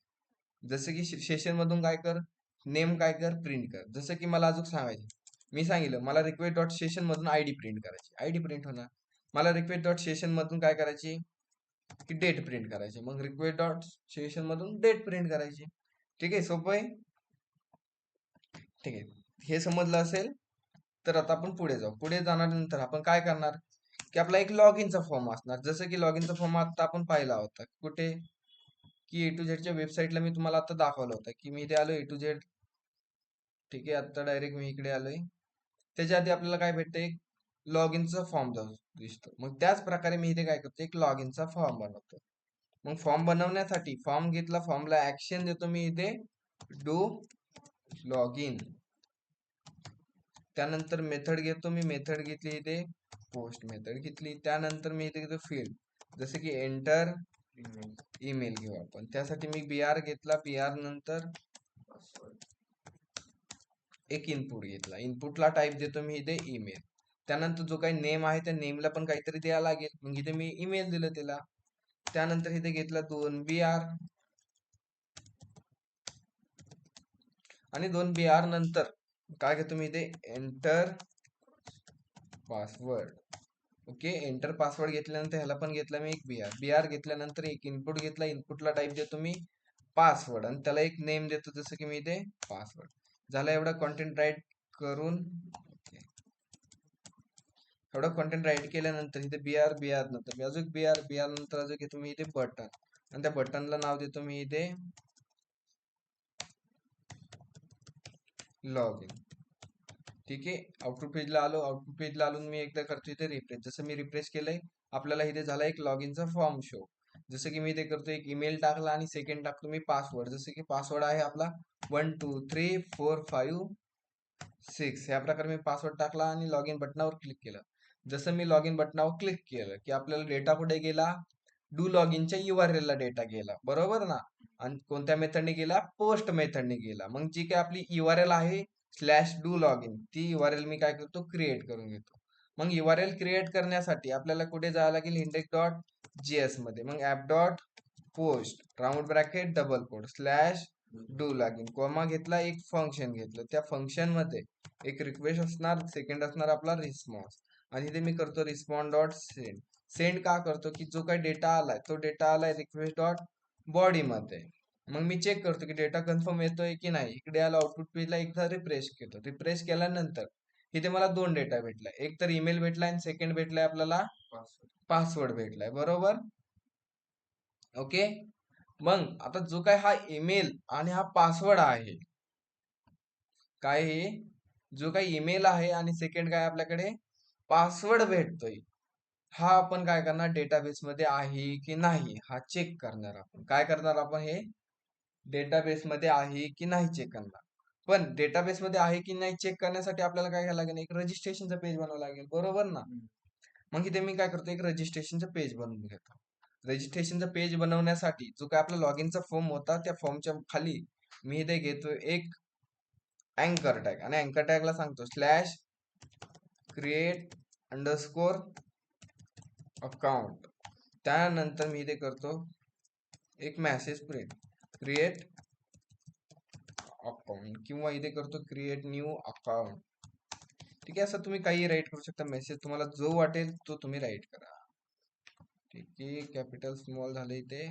जसं की सेशन मधून काय कर, नेम काय कर, प्रिंट कर. जसं की मला अजून सांगायचं, मी सांगितलं मला रिक्वेस्ट डॉट सेशन मधून आयडी प्रिंट करायची, आयडी प्रिंट होणार. मला रिक्वेस्ट डॉट सेशन मधून काय करायची की डेट प्रिंट करायची, मग रिक्वेस्ट डॉट सेशन मधून डेट प्रिंट करायची. ठीक आहे, सोपं आहे. ठीक आहे, हे समजलं असेल तर आता आपण पुढे जाऊ. पुढे जाण्यानंतर आपण काय करणार की आपला एक लॉग इनचा फॉर्म असणार. जसं की लॉग इनचा फॉर्म आता आपण पाहिला होता कुठे की ए टू झेडच्या वेबसाईटला मी तुम्हाला आता दाखवलं होतं की मी इथे आलो ए टू झेड. ठीक आहे, आता डायरेक्ट मी इकडे आलोय. त्याच्या आधी आपल्याला काय भेटतं, एक लॉग इनचा फॉर्म दिसतो. मग त्याच प्रकारे मी इथे काय करतो, एक लॉग इनचा फॉर्म बनवतो. मग फॉर्म बनवण्यासाठी फॉर्म घेतला, फॉर्मला ऍक्शन देतो मी इथे डू लॉग इन. त्यानंतर मेथड घेतो मी, मेथड घेतली इथे पोस्ट मेथड घेतली. त्यानंतर मी इथे घेतो फील्ड, जसे की एंटर ईमेल घेऊ आपण. त्यासाठी मी बीआर घेतला, बीआर नंतर एक इनपुट घेतला, इनपुटला टाईप देतो मी इथे ईमेल. त्यानंतर जो काही नेम आहे त्या नेमला पण काहीतरी द्यायला लागेल, मग इथे मी ईमेल दिलं त्याला. त्यानंतर इथे घेतला 2 बीआर आणि 2 बीआर नंतर काय घेतो मी इथे enter password. Okay, enter password घेतल्यानंतर ह्याला पण घेतला मी एक बीआर, बीआर घेतल्यानंतर एक इनपुट घेतला, इनपुटला टाईप देतो मी पासवर्ड आणि त्याला एक नेम देतो, जसं की मी इथे पासवर्ड. झाला एवढा कंटेंट राईट करून. एवढं कंटेंट राईट केल्यानंतर इथे बीआर, बीआर नंतर मी अजून बीआर, बीआर नंतर अजून घेतो मी इथे बटन आणि त्या बटनला नाव देतो मी इथे लॉग इन. ठीक आहे, आउटपुट पेजला आलो, आउटपुट पेजला आलो मी एकदा करतो इथे रिफ्रेश. जसं मी रिफ्रेश केलंय आपल्याला इथे झाला एक लॉग इनचा फॉर्म शो. जसं की मी इथे करतो एक ईमेल टाकला आणि सेकंड टाकतो मी पासवर्ड. जसं की पासवर्ड आहे आपला 1 2 3 4 5 6. ह्या प्रकारे मी पासवर्ड टाकला आणि लॉग इन बटनावर क्लिक केलं. जसं मी लॉग इन बटनावर क्लिक केलं की आपल्याला डेटा कुठे गेला, डू लॉग इनच्या URL ला डेटा गेला, बरोबर ना. आणि कोणत्या मेथडने गेला, पोस्ट मेथडने गेला. मग जी काही आपली URL आहे स्लॅश डू लॉग इन, ती URL मी काय करतो क्रिएट करून घेतो. मग URL क्रिएट करण्यासाठी आपल्याला कुठे जावं लागेल, इंडेक्स डॉट JS मध्ये. मग app dot post round bracket double quote slash do log in, comma घेतला, एक फंक्शन घेतलं. त्या फंक्शन मध्ये एक रिक्वेस्ट असणार, सेकंड असणार आपला रिस्पॉन्स. आणि इथे मी करतो रिस्पॉन्ड डॉट सेंड. सेंड का करतो की जो काही डेटा आलाय तो डेटा आलाय रिक्वेस्ट डॉट बॉडी मध्ये. मग मी चेक करतो की डेटा कन्फर्म येतोय की नाही. इकडे आला आउटपुट पेजला, एकदा रिफ्रेश केलं, रिफ्रेश केल्यानंतर इथे मला 2 डेटा भेटलाय, एक तर ईमेल भेटलाय आणि सेकंड भेटलाय आपल्याला पासवर्ड भेटलाय, बरोबर. ओके. मग आता जो काय हा ईमेल आणि हा पासवर्ड आहे, काय हे जो काही ईमेल आहे आणि सेकंड काय आपल्याकडे पासवर्ड भेटतोय, हा आपण काय करणार डेटाबेस मध्ये आहे की नाही हा चेक करणार. आपण काय करणार, आपण हे डेटाबेस मध्ये आहे की नाही चेक करणार. पण डेटाबेस मध्ये आहे की नाही चेक करण्यासाठी आपल्याला काय करायला लागेल, एक रजिस्ट्रेशनचा पेज बनवावं लागेल, बरोबर ना. मग इथे मी काय करतो, एक रजिस्ट्रेशनचा पेज बनवून घेतो. रजिस्ट्रेशनचा पेज बनवण्यासाठी जो काय आपला लॉग इनचा फॉर्म होता त्या फॉर्मच्या खाली मी इथे घेतो एक अँकर टॅग आणि अँकर टॅगला सांगतो स्लॅश क्रिएट अंडरस्कोर अकाउंट. त्यानंतर मी इथे करतो एक मेसेज प्रिंट क्रिएट अकाउंट किंवा इथे करतो क्रिएट न्यू अकाउंट. ठीक आहे, असं तुम्ही काही राईट करू शकता, मेसेज तुम्हाला जो वाटेल तो तुम्ही राईट करा. ठीक आहे, कॅपिटल स्मॉल झाले इथे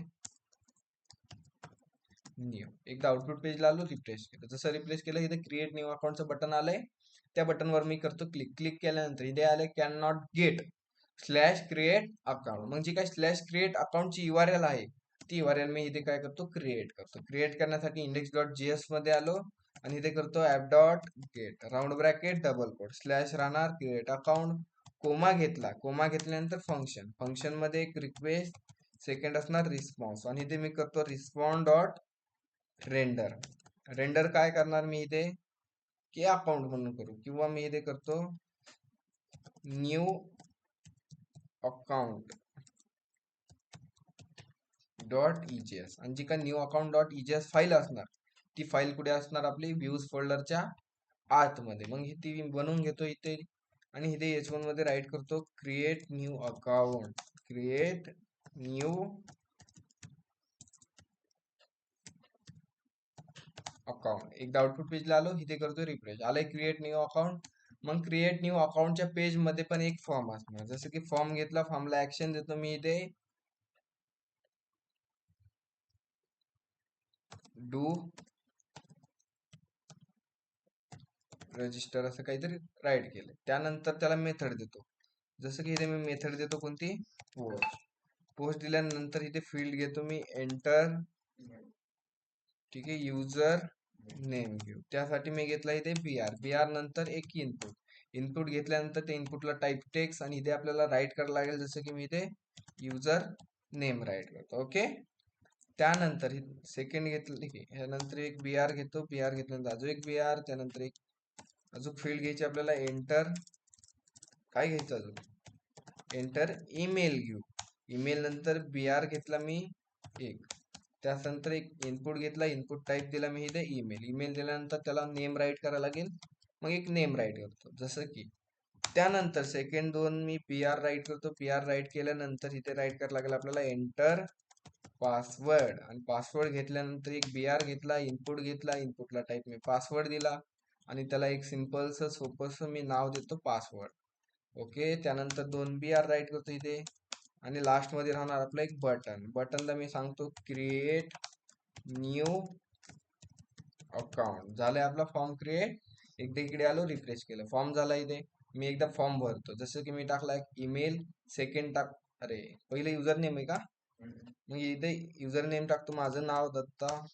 न्यू. एकदा आउटपुट पेजला आलो, रिफ्रेश केलं. जसं रिफ्रेश केलं इथे क्रिएट न्यू अकाउंटचं बटन आलंय, त्या बटनवर मी करतो क्लिक. क्लिक केल्यानंतर इथे आले can not gate slash create account. मग जी काय स्लॅश क्रिएट अकाउंटची URL आहे ती URL मी इथे काय करतो क्रिएट करतो. क्रिएट करण्यासाठी इंडेक्स डॉट JS मध्ये आलो आणि इथे करतो app dot get round bracket double quote slash राहणार क्रिएट अकाउंट, कोमा घेतला, कोमा घेतल्यानंतर फंक्शन, फंक्शन मध्ये एक रिक्वेस्ट, सेकंड असणार रिस्पॉन्स आणि इथे मी करतो रिस्पॉन्ड डॉट रेंडर. रेंडर काय करणार मी इथे की अकाउंट म्हणून करू किंवा मी इथे करतो न्यू अकाउंट डॉट इजीएस आणि जी काय न्यू अकाउंट डॉट इजीएस फाईल असणार ती फाईल कुठे असणार आपली व्ह्यूज फोल्डरच्या आतमध्ये. मग ती बनवून घेतो इथे आणि इथे H1 मध्ये राईट करतो create new account, create new account. एकदा आउटपुट पेजला आलो इथे करतो रिफ्रेश, आलाय क्रिएट न्यू अकाउंट. मग क्रिएट न्यू अकाउंटच्या पेज मध्ये पण एक फॉर्म असणार, जसं की फॉर्म घेतला, फॉर्मला ऍक्शन देतो मी इथे डू रजिस्टर असं काहीतरी राईट केलं. त्यानंतर त्याला मेथड देतो, जसं की इथे मी मेथड देतो कोणती, पोस्ट. पोस्ट दिल्यानंतर इथे फील्ड घेतो मी एंटर, ठीक आहे, युजर नेम घेऊ. त्यासाठी मी घेतला इथे बीआर. बीआर नंतर एक इनपुट. इनपुट घेतल्यानंतर त्या इनपुटला टाईप टेक्स्ट आणि इथे आपल्याला राईट करायला लागेल, जसं की मी इथे युजर नेम राईट करतो. ओके. त्यानंतर सेकंड घेतलं, ठीक आहे, ह्यानंतर एक बीआर घेतो. बीआर घेतल्यानंतर अजून एक बीआर, त्यानंतर एक अजून फील्ड घ्यायची आपल्याला एंटर. काय घ्यायचं अजून, एंटर ईमेल घेऊ. ईमेल नंतर बीआर घेतला मी एक, त्यानंतर एक इनपुट घेतला, इनपुट टाईप दिला मी इथे ईमेल. ईमेल दिल्यानंतर त्याला नेम राईट करायला लागेल, मग एक नेम राईट करतो जसं की. त्यानंतर सेकंड दोन मी बीआर राईट करतो. बीआर राईट केल्यानंतर इथे राईट करायला लागेल आपल्याला एंटर पासवर्ड, आणि पासवर्ड घेतल्यानंतर एक बीआर घेतला, इनपुट घेतला, इनपुटला टाईप मी पासवर्ड दिला आणि त्याला एक सिंपलस सोपस मी नाव देतो पासवर्ड. ओके. त्यानंतर दोन बीआर राईट करतो इथे आणि लास्ट मध्ये राहणार आपलं एक बटन. बटनला मी सांगतो क्रिएट न्यू अकाउंट. झालंय आपला फॉर्म क्रिएट. एकदा इकडे आलो, रिफ्रेश केलं, फॉर्म झाला. इथे मी एकदा फॉर्म भरतो, जसं की मी टाकला ईमेल. सेकंड टाक, अरे पहिले युजर नेम आहे का, मग इथे युजर नेम टाकतो, माझं नाव दत्ता.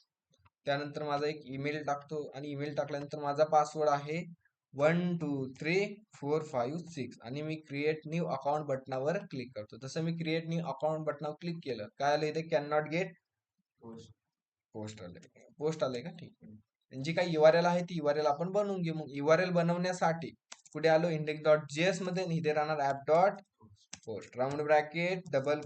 त्यानंतर माझा एक ईमेल टाकतो आणि ईमेल टाकल्यानंतर माझा पासवर्ड आहे 123456 आणि मी क्रिएट न्यू अकाउंट बटनावर क्लिक करतो. जसं मी क्रिएट न्यू अकाउंट बटनावर क्लिक केलं, काय आलं इथे, कॅन नॉट गेट पोस्ट आले. पोस्ट आले का, ठीक आहे. जी काही URL आहे ती URL आपण बनवून घेऊ. मग URL बनवण्यासाठी कुठे आलो, इंडेक्स डॉट जेएस मध्ये, इथे राहणार app dot post, round bracket, double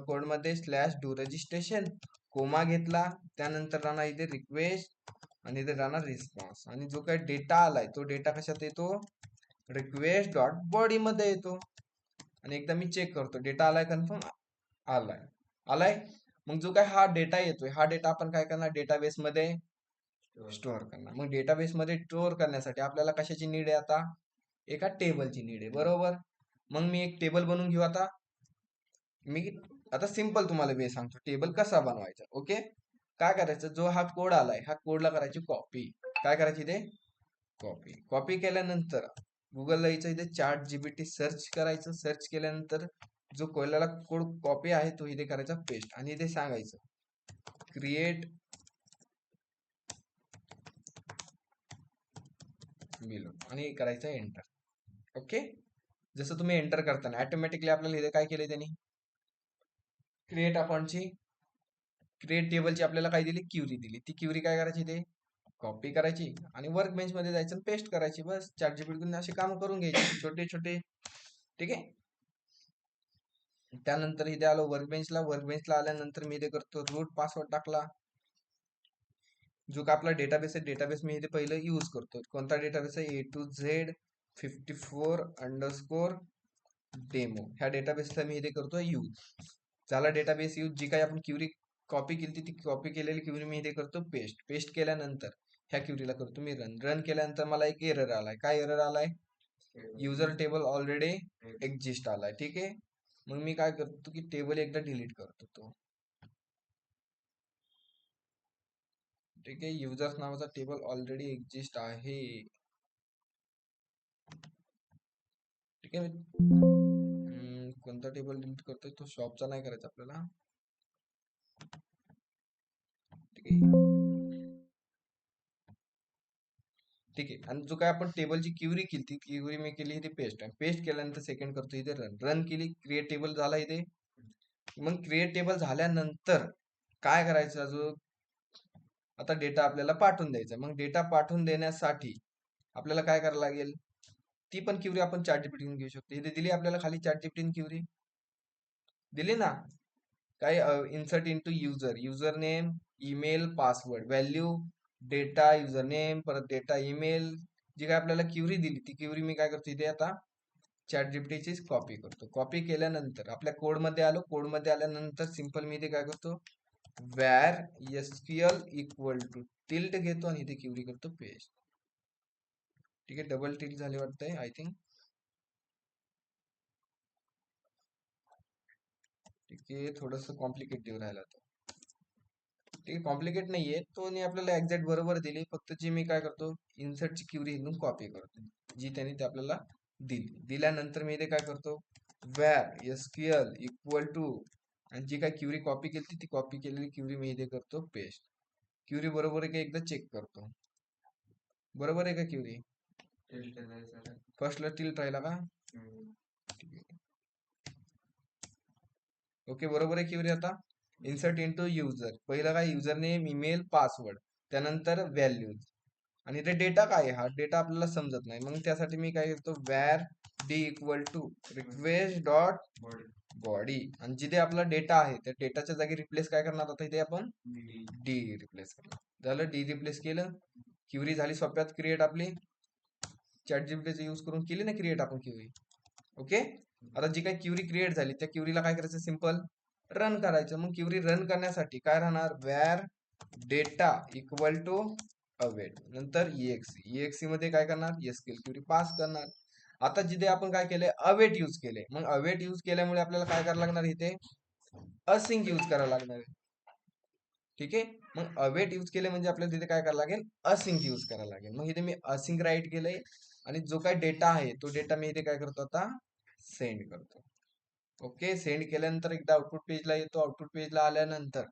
quote मध्ये स्लॅश डू रजिस्ट्रेशन, कोमा घेतला, त्यानंतर राहणार इथे रिक्वेस्ट आणि इथे राहणार रिस्पॉन्स. आणि जो काही डेटा आलाय तो डेटा कशात येतो, रिक्वेस्ट डॉट बॉडी मध्ये येतो. आणि एकदा मी चेक करतो डेटा आलाय, कन्फर्म आलाय, आलाय. मग जो काय हा डेटा येतोय, हा डेटा आपण काय करणार, डेटाबेस मध्ये स्टोअर करणार. मग डेटाबेस मध्ये स्टोअर करण्यासाठी आपल्याला कशाची नीड आहे, आता एका टेबलची नीड आहे, बरोबर. मग मी एक टेबल बनवून घेऊ. आता मी आता सिंपल तुम्हाला वे सांगतो टेबल कसा बनवायचा. ओके. काय करायचं, जो हा कोड आलाय ह्या कोडला करायची कॉपी. काय करायची ते, कॉपी. कॉपी केल्यानंतर गुगलला यायचं, इथे चॅट जीपीटी सर्च करायचं. सर्च केल्यानंतर जो कोडला कोड कॉपी आहे तो इथे करायचा पेस्ट आणि इथे सांगायचं क्रिएट बिलो आणि करायचं एंटर. ओके. जसं तुम्ही एंटर करताना ऑटोमॅटिकली आपल्याला इथे काय केलंय त्यांनी, क्रिएट अकाउंटची, क्रिएट टेबलची आपल्याला काय दिली, क्युरी दिली. ती क्युरी काय करायची, ते कॉपी करायची आणि वर्क बेंच मध्ये जायचं आणि पेस्ट करायची. बस चॅट जीपीटी असे काम करून घ्यायचे छोटे छोटे, ठीक आहे. त्यानंतर इथे आलो वर्कबेंचला. वर्कबेंचला आल्यानंतर मी इथे करतो रूट पासवर्ड टाकला. जो का आपला डेटाबेस आहे, डेटाबेस मी इथे पहिलं यूज करतो. कोणता डेटाबेस आहे, A2Z54_ डेमो. ह्या डेटाबेसला मी इथे करतो यूज. झाला डेटाबेस यूज. जी काही आपण क्युरी कॉपी केली ती कॉपी केलेली क्युरी मी इथे करतो पेस्ट. पेस्ट केल्यानंतर ह्या क्युरीला करतो मी रन. रन केल्यानंतर मला एक एरर आलाय. काय एरर आलाय, युजर टेबल ऑलरेडी एक्झिस्ट आलाय, ठीक आहे. मग मी काय करतो की टेबल एकदा डिलीट करतो तो, ठीक आहे. युजर्स नावाचा टेबल ऑलरेडी एक्झिस्ट आहे, ठीक आहे. कोणता टेबल डिलीट करतोय, तो शॉपचा नाही करायचा आपल्याला, ठीक आहे. ठीक आहे. आणि जो काय आपण टेबलची क्युरी केली ती क्युरी मी केली इथे पेस्ट. पेस्ट केल्यानंतर सेकंड करतो इथे रन. रन केली, क्रिएट टेबल झाला इथे. मग क्रिएट टेबल झाल्यानंतर काय करायचं, अजून आता डेटा आपल्याला पाठवून द्यायचा. मग डेटा पाठवून देण्यासाठी आपल्याला काय करायला लागेल, ती पण क्युरी आपण चॅट जीपीटीने घेऊ शकतो. इथे दिली आपल्याला खाली चॅट जीपीटीने क्युरी. दिली ना. काय insert into user name, email, password, value, data, user name, परत डेटा, ईमेल, जी काय आपल्याला क्युरी दिली ती क्युरी मी काय करतो इथे आता चॅट जीपीटीची कॉपी करतो. कॉपी केल्यानंतर आपल्या कोडमध्ये आलो. कोडमध्ये आल्यानंतर सिंपल मी इथे काय करतो, var SQL equal to tilt घेतो आणि इथे क्युरी करतो पेस्ट. ठीक आहे, डबल टिल्ट झाले वाटतंय आय थिंक. ठीक आहे, थोडस कॉम्प्लिकेटिव्ह राहिला तो. ठीक आहे, कॉम्प्लिकेट नाहीये तो, आणि आपल्याला एक्झॅक्ट बरोबर दिली. फक्त जी मी काय करतो, इन्सर्टची क्युरी इथून कॉपी करतो, जी त्यांनी ते आपल्याला दिली. दिल्यानंतर मी इथे काय करतो, वॅर एसक्यूएल इक्वल टू, आणि जी काय क्युरी कॉपी केली ती कॉपी केलेली क्युरी मी इथे करतो पेस्ट. क्युरी बरोबर आहे का एकदा चेक करतो. बरोबर आहे का क्युरी? फर्स्टला टिल्ट राहिला का? ओके, बरोबर आहे क्युरी. आता इन्सर्ट इंटू युजर, पहिला काय युजर नेम, ईमेल, पासवर्ड, त्यानंतर व्हॅल्यूज, आणि ते डेटा काय आहे, हा डेटा आपल्याला समजत नाही. मग त्यासाठी मी काय करतो, var D equal to request dot body, आणि जिथे आपला डेटा आहे त्या डेटाच्या जागी रिप्लेस काय करणार आता इथे आपण डी रिप्लेस करणार. झालं, डी रिप्लेस केलं, क्युरी झाली सोप्यात क्रिएट. आपली चॅट जीपीटीचा यूज करून केली ना क्रिएट आपण क्युरी. ओके, आता जी काही क्युरी क्रिएट झाली त्या क्युरीला काय करायचं, सिंपल रन करायचं. मग क्युरी रन करण्यासाठी काय राहणार, var data equal to await, नंतर EXE मध्ये काय करणार, एसक्यूएल क्युरी पास करणार. आता जिथे आपण काय केलंय, अवेट यूज केले. मग अवेट यूज केल्यामुळे आपल्याला काय करायला लागणार, इथे असिंक यूज करायला लागणार आहे. ठीक आहे, मग अवेट यूज केले म्हणजे आपल्याला तिथे काय करायला लागेल, असिंक यूज करायला लागेल. मग इथे मी असिंक राईट केलंय, आणि जो काय डेटा आहे तो डेटा मी इथे काय करतो, आता सेंड करतो. ओके, सेंड केल्यानंतर एकदा आउटपुट पेजला येतो. आउटपुट पेजला आल्यानंतर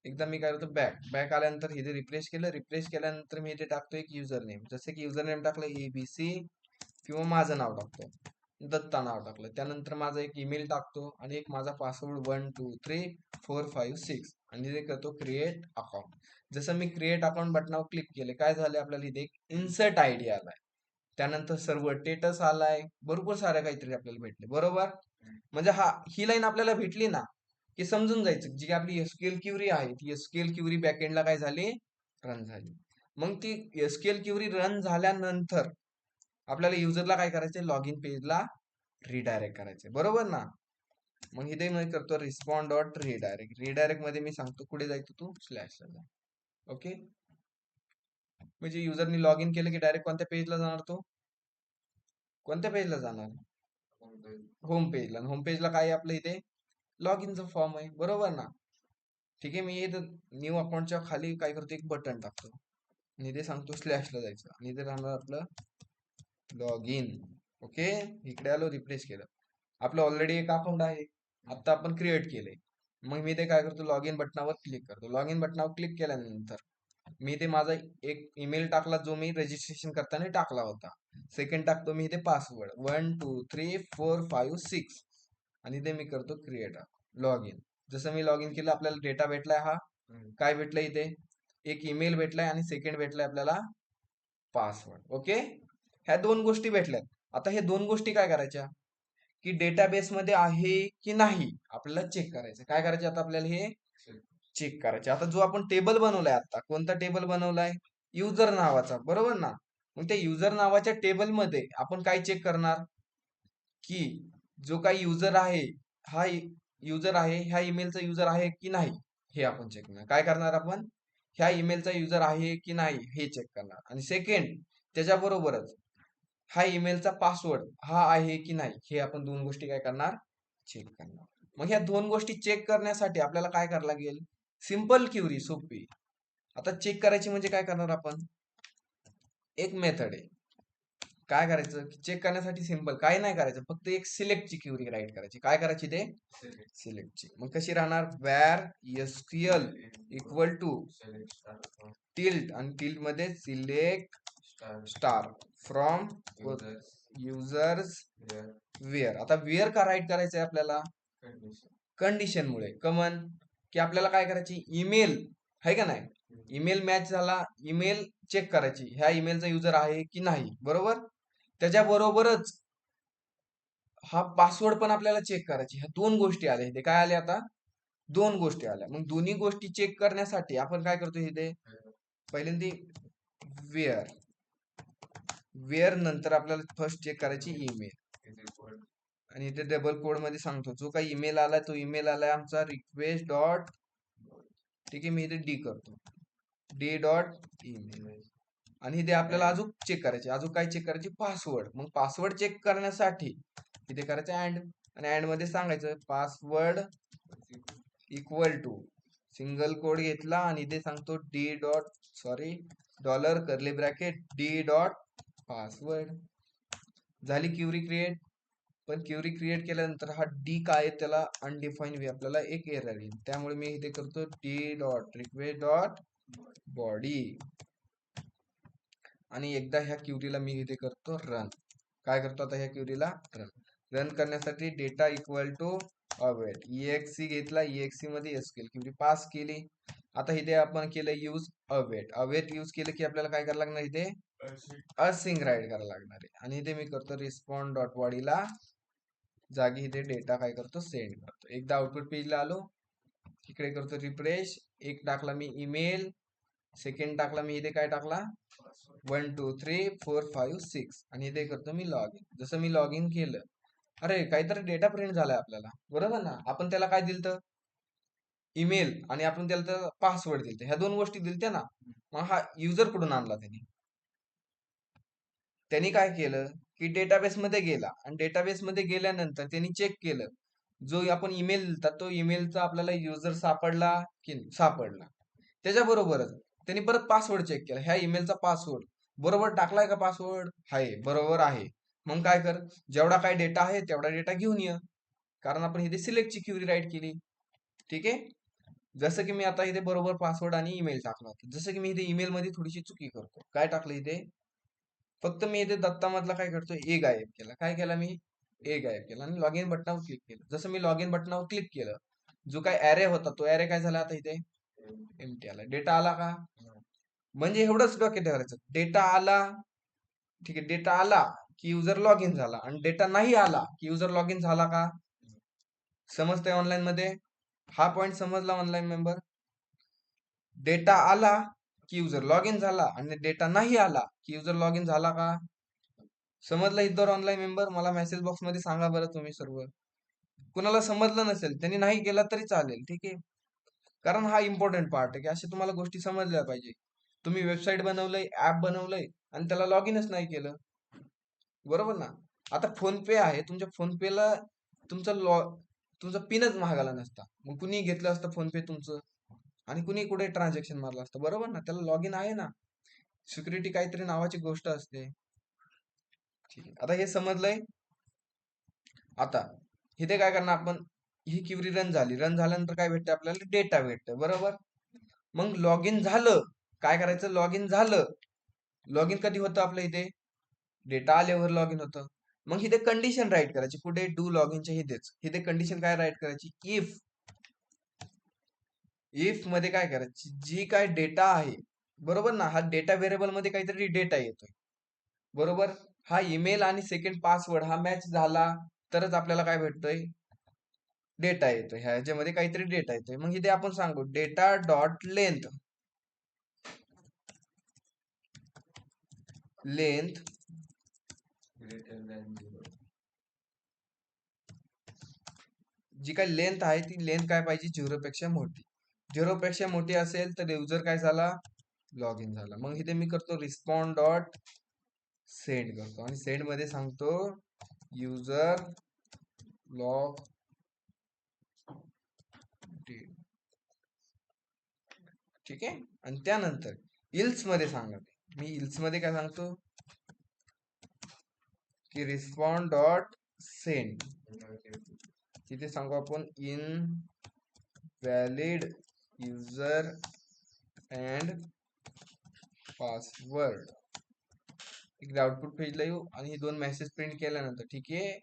एकदा मी काय करतो, बॅक आल्यानंतर इथे रिफ्रेश केलं. रिफ्रेश केल्यानंतर मी इथे टाकतो एक युजर नेम. जसे की युजर नेम टाकलं ABC, किंवा माझं नाव टाकतो, दत्ता नाव टाकलं. त्यानंतर माझा एक ईमेल टाकतो, आणि एक माझा पासवर्ड 1 2 3 4 5 6, आणि इथे करतो क्रिएट अकाउंट. जसं मी क्रिएट अकाउंट बटनावर क्लिक केले, काय झालं, आपल्याला इथे एक इन्सर्ट आयडी आलाय, त्यानंतर सर्व स्टेटस आलाय, भरपूर साऱ्या काहीतरी आपल्याला भेटले. बरोबर, म्हणजे ही लाईन आपल्याला भेटली ना, की समजून जायचं जी आपली एसक्यूएल क्युरी आहे ती एसक्यूएल क्युरी बॅकएंडला काय झाली, रन झाली. मग ती एसक्यूएल क्युरी रन झाल्यानंतर आपल्याला युजरला काय करायचंय, लॉग इन पेजला रिडायरेक्ट करायचंय. बरोबर ना. मग इथे मी करतो रिस्पॉन्ड डॉट रिडायरेक्ट. रिडायरेक्ट मध्ये मी सांगतो कुठे जायचं, तू स्लॅशला जा. ओके, म्हणजे युजरनी लॉग इन केलं की डायरेक्ट कोणत्या पेजला जाणार, तो कोणत्या पेजला जाणार, होम पेजला. होम पेजला काय आहे आपलं, इथे लॉग इनचा फॉर्म आहे. बरोबर ना. ठीक आहे, मी इथं न्यू अकाउंटच्या खाली काय करतो, एक बटन टाकतो, आणि इथे सांगतो स्लॅशला जायचं, आणि इथे राहणार आपलं लॉग इन. ओके, इकडे आलो, रिफ्रेश केलं, आपलं ऑलरेडी एक अकाउंट आहे, आता आपण क्रिएट केलंय. मग मी इथे काय करतो, लॉग इन बटनावर क्लिक करतो. लॉग इन बटनावर क्लिक केल्यानंतर मी इथे माझा एक ईमेल टाकला, जो मी रजिस्ट्रेशन करताना टाकला होता. सेकंड टाकतो मी इथे पासवर्ड 1 2 3 4 5 6, आणि इथे मी करतो क्रिएट लॉग इन. जसं मी लॉग इन केलं, आपल्याला डेटा भेटलाय, हा काय भेटलाय, इथे एक ईमेल भेटलाय, आणि सेकंड भेटलाय आपल्याला पासवर्ड. ओके, ह्या दोन गोष्टी भेटल्यात. आता हे दोन गोष्टी काय करायच्या, की डेटाबेस मध्ये आहे की नाही आपल्याला चेक करायचं. काय करायचं आता आपल्याला, हे चेक करायचे. आता जो आपण टेबल बनवलाय, आता कोणता टेबल बनवलाय, युजर नावाचा. बरोबर ना. मग त्या युजर नावाच्या टेबल मध्ये आपण काय चेक करणार, की जो काही युजर आहे, हा युजर आहे, ह्या ईमेलचा युजर आहे की नाही हे आपण चेक करणार. काय करणार आपण, ह्या ईमेलचा युजर आहे की नाही हे चेक करणार. आणि सेकंड, त्याच्याबरोबरच हा ईमेलचा पासवर्ड हा आहे की नाही हे आपण दोन गोष्टी काय करणार, चेक करणार. मग ह्या दोन गोष्टी चेक करण्यासाठी आपल्याला काय करायला लागेल, सिंपल क्युरी, सोपी. आता चेक करायची म्हणजे काय करणार आपण, एक मेथड आहे. काय करायचं, चेक करण्यासाठी सिंपल काही नाही करायचं, फक्त एक सिलेक्टची क्युरी राईट करायची. काय करायची, ते सिलेक्टची. मग कशी राहणार, var SQL equal to tilt, आणि टिल्ट मध्ये select star from users where. आता वेअर का राईट करायचंय आपल्याला, कंडिशन मुळे. कमन, की आपल्याला काय करायची, ईमेल आहे का नाही, ईमेल मॅच झाला, ईमेल चेक करायची, ह्या ईमेलचा युजर आहे की नाही. बरोबर, त्याच्याबरोबरच हा पासवर्ड पण आपल्याला चेक करायची. ह्या दोन गोष्टी आल्या इथे. काय आल्या आता? दोन गोष्टी आल्या. मग दोन्ही गोष्टी चेक करण्यासाठी आपण काय करतो इथे? पहिल्यांदा वेअर नंतर आपल्याला फर्स्ट चेक करायची ईमेल. आणि इथे डबल कोड मध्ये सांगतो, जो काही ईमेल आलाय तो ईमेल आलाय आमचा रिक्वेस्ट डॉट, ठीक आहे, मी इथे डी करतो, डी डॉट ईमेल. आणि इथे आपल्याला अजून चेक करायचे, अजून काय चेक करायचे? पासवर्ड. मग पासवर्ड चेक करण्यासाठी इथे करायचं ऍड, आणि ऍड मध्ये सांगायचं password equal to single quote घेतला आणि इथे सांगतो D dot dollar curly bracket D dot password. झाली क्युरी क्रिएट. पण क्युरी क्रिएट केल्यानंतर हा डी काय आहे, त्याला अनडिफाईन वे आपल्याला एक एरर येईल. त्यामुळे मी इथे करतो D dot request dot body, आणि एकदा ह्या क्युरीला मी इथे करतो रन. काय करतो आता ह्या क्युरीला? रन करण्यासाठी data equal to await EXE घेतला, EXE मध्ये एसक्यूएल क्युरी पास केली. आता इथे आपण केलं यूज अवेट यूज केलं की आपल्याला काय करायला लागणार? इथे असिंग राईट करायला लागणार आहे. आणि इथे मी करतो रिस्पॉन्ड डॉट बॉडीला जागी इथे डेटा काय करतो? सेंड करतो. एकदा आउटपुट पेजला आलो, इकडे करतो रिफ्रेश. एक टाकला मी ईमेल, सेकंड टाकला मी इथे काय टाकला? 1 2 3 4 5 6, आणि इथे करतो मी लॉग इन. जसं मी लॉग इन केलं, अरे काहीतरी डेटा प्रिंट झालाय आपल्याला, बरोबर ना? आपण त्याला काय दिलतं? ईमेल, आणि आपण त्याला पासवर्ड दिलते, ह्या दोन गोष्टी दिलत्या ना. मग हा युजर कुठून आणला? त्यांनी काय केलं की डेटाबेस मध्ये गेला, आणि डेटाबेस मध्ये गेल्यानंतर त्यांनी चेक केलं, जो आपण ईमेल दिलता तो ईमेलचा आपल्याला युजर सापडला की सापडला. त्याच्याबरोबरच त्यांनी परत पासवर्ड चेक केला, ह्या ईमेलचा पासवर्ड बरोबर टाकलाय का? पासवर्ड आहे, बरोबर आहे. मग काय कर, जेवढा काय डेटा आहे तेवढा डेटा घेऊन ये, कारण आपण इथे सिलेक्टची क्युरी राईट केली. ठीक आहे. जसं की मी आता इथे बरोबर पासवर्ड आणि ईमेल टाकला होता. जसं की मी इथे ईमेल मध्ये थोडीशी चुकी करतो. काय टाकलं इथे? फक्त मी इथे दत्तामधला काय करतो? ए गायब केला. काय केला मी? ए गायब केला, आणि लॉग इन बटनावर क्लिक केलं. जसं मी लॉग इन बटनावर क्लिक केलं, जो काय ऍरे होता तो ऍरे काय झाला? आता इथे एम्प्टी आला. डेटा आला का? म्हणजे एवढंच डोक्यात ठेवायचं, डेटा आला, ठीक आहे, डेटा आला की युजर लॉग इन झाला, आणि डेटा नाही आला की युजर लॉग इन झाला का? समजतंय ऑनलाईन मध्ये? हा पॉइंट समजला ऑनलाईन मेंबर? डेटा आला की युजर लॉग इन झाला, आणि डेटा नाही आला की युजर लॉग इन झाला का? समजलं इतर ऑनलाईन मेंबर? मला मेसेज बॉक्स मध्ये सांगा बरं तुम्ही सर्व. कुणाला समजलं नसेल त्यांनी नाही केला तरी चालेल, ठीक आहे, कारण हा इम्पॉर्टंट पार्ट आहे की अशा तुम्हाला गोष्टी समजल्या पाहिजे. तुम्ही वेबसाईट बनवलंय, ऍप बनवलंय, आणि त्याला लॉग इनच नाही केलं, बरोबर ना? आता फोन पे आहे, तुमच्या फोन पेला तुमचा पिनच महागाला नसता, मग कुणी घेतलं असतं फोन पे तुमचं, आणि कुणी कुठे ट्रान्झॅक्शन मारलं असतं, बरोबर ना? त्याला लॉग इन आहे ना, सिक्युरिटी काहीतरी नावाची गोष्ट असते. ठीक आहे, आता हे समजलंय. आता इथे काय करणार आपण? ही क्युरी रन झाली, रन झाल्यानंतर काय भेटतं आपल्याला? डेटा भेटतं, बरोबर? मग लॉग इन झालं, काय करायचं? लॉग इन झालं. लॉग इन कधी होतं आपल्या इथे? डेटा आल्यावर लॉग इन होतं. मग इथे कंडिशन राईट करायची, कुठे? डू लॉग इनच्या इथेच. इथे कंडिशन काय राईट करायची? इफ मध्ये काय करायची? जी काय डेटा आहे, बरोबर ना, हा डेटा व्हेरिएबल मध्ये काहीतरी डेटा येतोय, बरोबर? हा ईमेल आणि सेकंड पासवर्ड हा मॅच झाला तरच आपल्याला काय भेटतोय? डेटा येतोय. ह्याच्यामध्ये काहीतरी डेटा येतोय. मग इथे आपण सांगू डेटा डॉट लेंथ, जी काय लेंथ आहे ती लेंथ काय पाहिजे? 0 पेक्षा मोठी. 0 पेक्षा मोठी असेल तर युजर काय झाला? लॉग इन झाला. मग इथे मी करतो रिस्पॉन्ड डॉट सेंड करतो, आणि सेंड मध्ये सांगतो युजर लॉग, ठीक आहे. आणि त्यानंतर इल्स मध्ये सांगतो, मी इल्स मध्ये काय सांगतो की रिस्पॉन्ड डॉट सेंड, तिथे सांगू आपण in valid user and password. इकडे आउटपुट पेजला येऊ, आणि हे दोन मेसेज प्रिंट केल्यानंतर, ठीक आहे,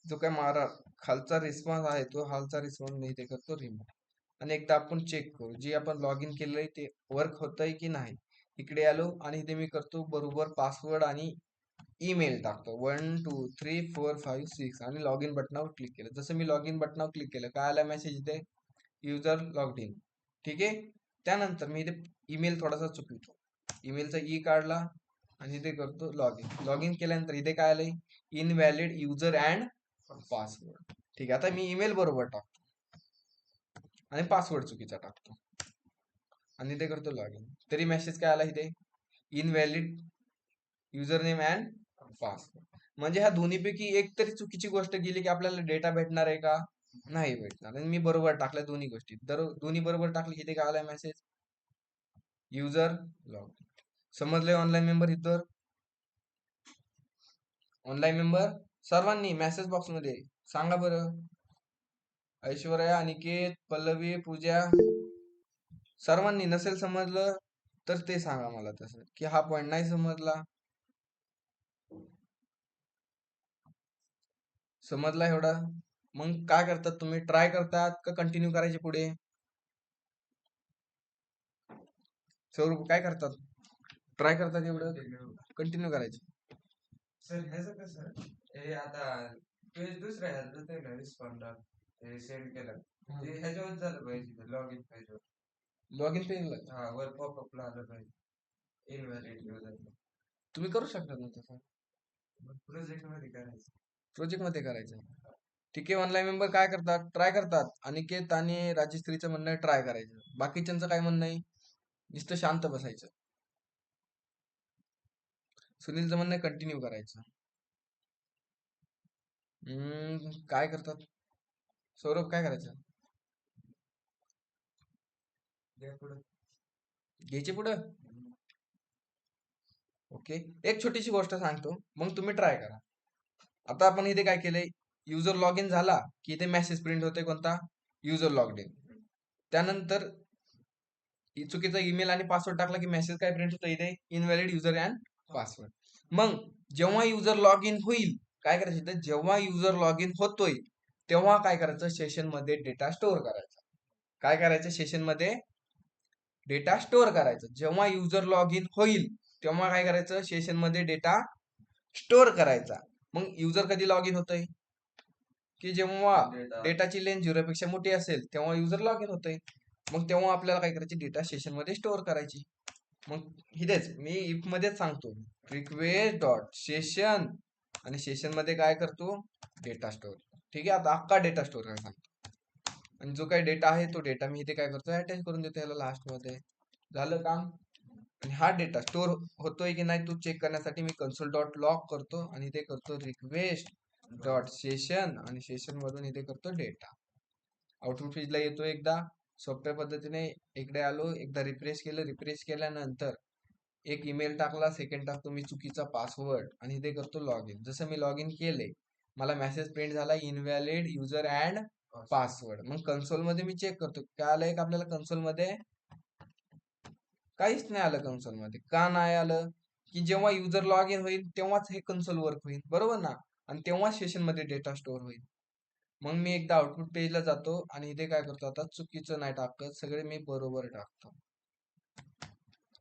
जो काय मारा खालचा रिस्पॉन्स आहे तो खालचा रिस्पॉन्स मी इथे करतो रिमूव्ह. आणि एकदा आपण चेक करू जे आपण लॉग इन केलंय ते वर्क होतंय की नाही. इकडे आलो, आणि इथे मी करतो बरोबर पासवर्ड आणि ईमेल टाकतो 1 2 3 4 5 6 आणि लॉग इन बटनावर क्लिक केलं. जसं मी लॉग इन बटनावर क्लिक केलं काय आला मेसेज इथे युजर लॉग्ड इन. ठीक आहे. त्यानंतर मी इथे ईमेल थोडासा चुकवतो. ईमेलचा ई काढला आणि इथे करतो लॉग इन. लॉग इन केल्यानंतर इथे काय आलंय इनव्हॅलिड युजर अँड पासवर्ड. ठीक आहे. आता मी ईमेल बरोबर टाकतो आणि पासवर्ड चुकीचा टाकतो आणि इथे करतो लॉग इन. तरी मेसेज काय आला इथे invalid user name and password. म्हणजे ह्या दोन्हीपैकी एक तरी चुकीची गोष्ट गेली की आपल्याला डेटा भेटणार आहे का नाही भेटणार. आणि मी बरोबर टाकल्या दोन्ही गोष्टी. दोन्ही बरोबर टाकली इथे काय आलाय मेसेज युजर लॉग. समजले ऑनलाईन मेंबर इतर ऑनलाईन मेंबर सर्वांनी मेसेज बॉक्स मध्ये सांगा बरं. ऐश्वर्या अनिकेत पल्लवी पूजा सर्वांनी नसेल समजलं तर ते सांगा मला तसं की हा पॉइंट नाही समजला. समजला एवढा. मग काय करतात तुम्ही ट्राय करतात का कंटिन्यू करायचे पुढे. स्वरूप काय करतात ट्राय करतात एवढं कंटिन्यू करायचं. सर ह्याचं कसं हे आता पेज दुसऱ्या ह्यात होते ना रिस्पॉन्ड हे सेंड केलं ते ह्याच्यावर झालं पाहिजे लॉग इन पेजवर. लॉग इन पेजला हा वर पॉपअपला आलं पाहिजे इनव्हॅलिड युजर. तुम्ही करू शकता ना तसं. प्रोजेक्ट मध्ये करायचं. प्रोजेक्ट मध्ये करायचं. ठीक आहे. ऑनलाईन मेंबर काय करतात ट्राय करतात. अनिकेत आणि राजश्रीचं म्हणणं ट्राय करायचं. बाकीच्यांचं काय म्हणणं आहे नुसतं शांत बसायचं. सुनीलचं म्हणणं कंटिन्यू करायचं. काय करतात सौरभ काय करायचं घ्यायचे पुढं. ओके. एक छोटीशी गोष्ट सांगतो मग तुम्ही ट्राय करा. आता आपण इथे काय केलंय युजर लॉग इन झाला की इथे मेसेज प्रिंट होते कोणता युजर लॉग्ड इन. त्यानंतर चुकीचा ईमेल आणि पासवर्ड टाकला की मेसेज काय प्रिंट होतो इथे इनव्हॅलिड युजर अँड पासवर्ड. मग जेव्हा युजर लॉग इन होईल काय करायचं इथे जेव्हा युजर लॉग इन होतोय तेव्हा काय करायचं सेशन मध्ये डेटा स्टोअर करायचा. काय करायचं सेशन मध्ये डेटा स्टोअर करायचं. जेव्हा युजर लॉग इन होईल तेव्हा काय करायचं सेशन मध्ये डेटा स्टोअर करायचा. मग युजर कधी लॉग इन होतोय की जेव्हा डेटाची लेंथ 0 पेक्षा मोठी असेल तेव्हा युजर लॉग इन होतोय. मग तेव्हा आपल्याला काय करायची डेटा सेशन मध्ये स्टोअर करायची. मग इथेच मी इफ मध्येच सांगतो रिक्वेस्ट डॉट सेशन आणि सेशन मध्ये काय करतो डेटा स्टोअर. ठीक आहे. आता अख्खा डेटा स्टोअर करायला सांगतो आणि जो काही डेटा आहे तो डेटा मी इथे काय करतो अटॅच करून देतो याला लास्ट मध्ये. झालं काम. आणि हा डेटा स्टोअर होतोय की नाही तो चेक करण्यासाठी मी कन्सोल डॉट लॉग करतो आणि इथे करतो रिक्वेस्ट डॉट सेशन आणि सेशन मधून इथे करतो डेटा. आउटपुट पेजला येतो एकदा सोप्या पद्धतीने. इकडे आलो एकदा रिफ्रेश केलं. रिफ्रेश केल्यानंतर एक ईमेल टाकला सेकंड टाकतो मी चुकीचा पासवर्ड आणि इथे करतो लॉग इन. जसं मी लॉग इन केले मला मेसेज प्रिंट झाला इनव्हॅलिड युजर अँड पासवर्ड. मग कन्सोल मध्ये मी चेक करतो काय आलंय का आपल्याला कन्सोल मध्ये काहीच नाही आलं. कन्सोल मध्ये का नाही आलं की जेव्हा युजर लॉग इन होईल तेव्हाच हे कन्सोल वर्क होईल बरोबर ना आणि तेव्हाच सेशन मध्ये डेटा स्टोअर होईल. मग मी एकदा आउटपुट पेजला जातो आणि इथे काय करतो आता चुकीचं नाही टाकत सगळे मी बरोबर टाकतो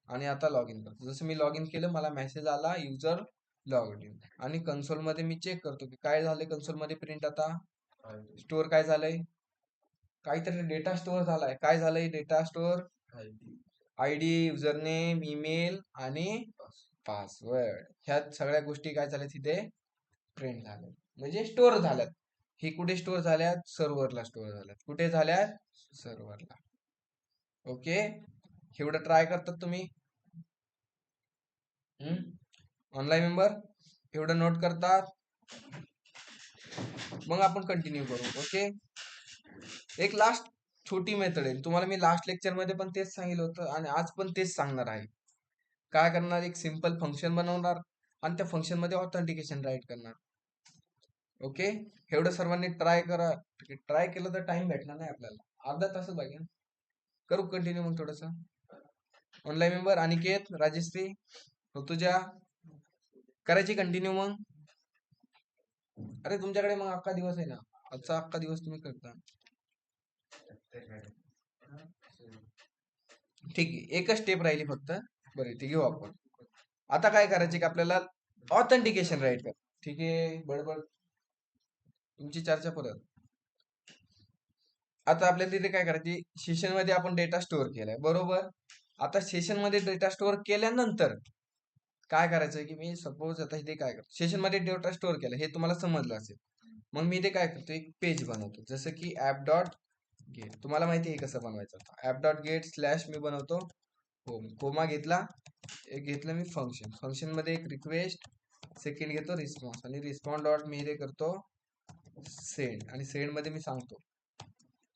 आणि आता लॉग इन करतो. जसं मी लॉग इन केलं मला मेसेज आला युजर लॉग इन आणि कन्सोल मध्ये मी चेक करतो की काय झालंय कन्सोल मध्ये प्रिंट आता स्टोअर काय झालंय काहीतरी डेटा स्टोअर झालाय. काय झालंय data store ID user name email आणि पासवर्ड ह्या सगळ्या गोष्टी काय झाल्या तिथे प्रिंट झाल्या म्हणजे स्टोअर झाल्यात. हे कुठे स्टोअर झाल्यात सर्व्हरला स्टोअर झाल्यात. कुठे झाल्यात सर्व्हरला. ओके. एवढं ट्राय करतात तुम्ही ऑनलाईन मेंबर एवढं नोट करतात. मग आपण कंटिन्यू करू. ओके. एक लास्ट छोटी मेथड आहे तुम्हाला मी लास्ट लेक्चर मध्ये पण तेच सांगितलं होतं आणि आज पण तेच सांगणार आहे. काय करणार एक सिंपल फंक्शन बनवणार आणि त्या फंक्शन मध्ये ऑथेंटिकेशन राईट करणार. ओके. एवढं सर्वांनी ट्राय करा. ट्राय केलं तर टाइम भेटणार नाही आपल्याला अर्धा तास पाहिजे. करू कंटिन्यू मग थोडस ऑनलाईन मेंबर अनिकेत राजश्री ऋतुजा करायची कंटिन्यू. मग अरे तुमच्याकडे मग अख्खा दिवस आहे ना आजचा अख्खा दिवस तुम्ही करता. ठीक आहे. एकच स्टेप राहिली फक्त. बरं ते घेऊ आपण. आता काय करायचे की आपल्याला ऑथेंटिकेशन राईट कर. ठीक आहे, बरोबर. तुमची चर्चा परत. आता आपल्याला तिथे काय करायची, सेशन मध्ये आपण डेटा स्टोअर केलाय, बरोबर. आता सेशन मध्ये डेटा स्टोअर केल्यानंतर काय करायचं की मी सपोज आता इथे काय करतो, सेशन मध्ये डेटा स्टोअर केला हे तुम्हाला समजलं असेल. मग मी इथे काय करतो, एक पेज बनवतो, जसं की ऍप डॉट गेट. तुम्हाला माहिती आहे कसं बनवायचं. ऍप डॉट गेट स्लॅश मी बनवतो होम, कोमा घेतला, एक घेतलं मी फंक्शन, फंक्शन मध्ये एक रिक्वेस्ट, सेकंड घेतो रिस्पॉन्स, आणि रिस्पॉन्स डॉट मी इथे करतो सेंड, आणि सेंड मध्ये मी सांगतो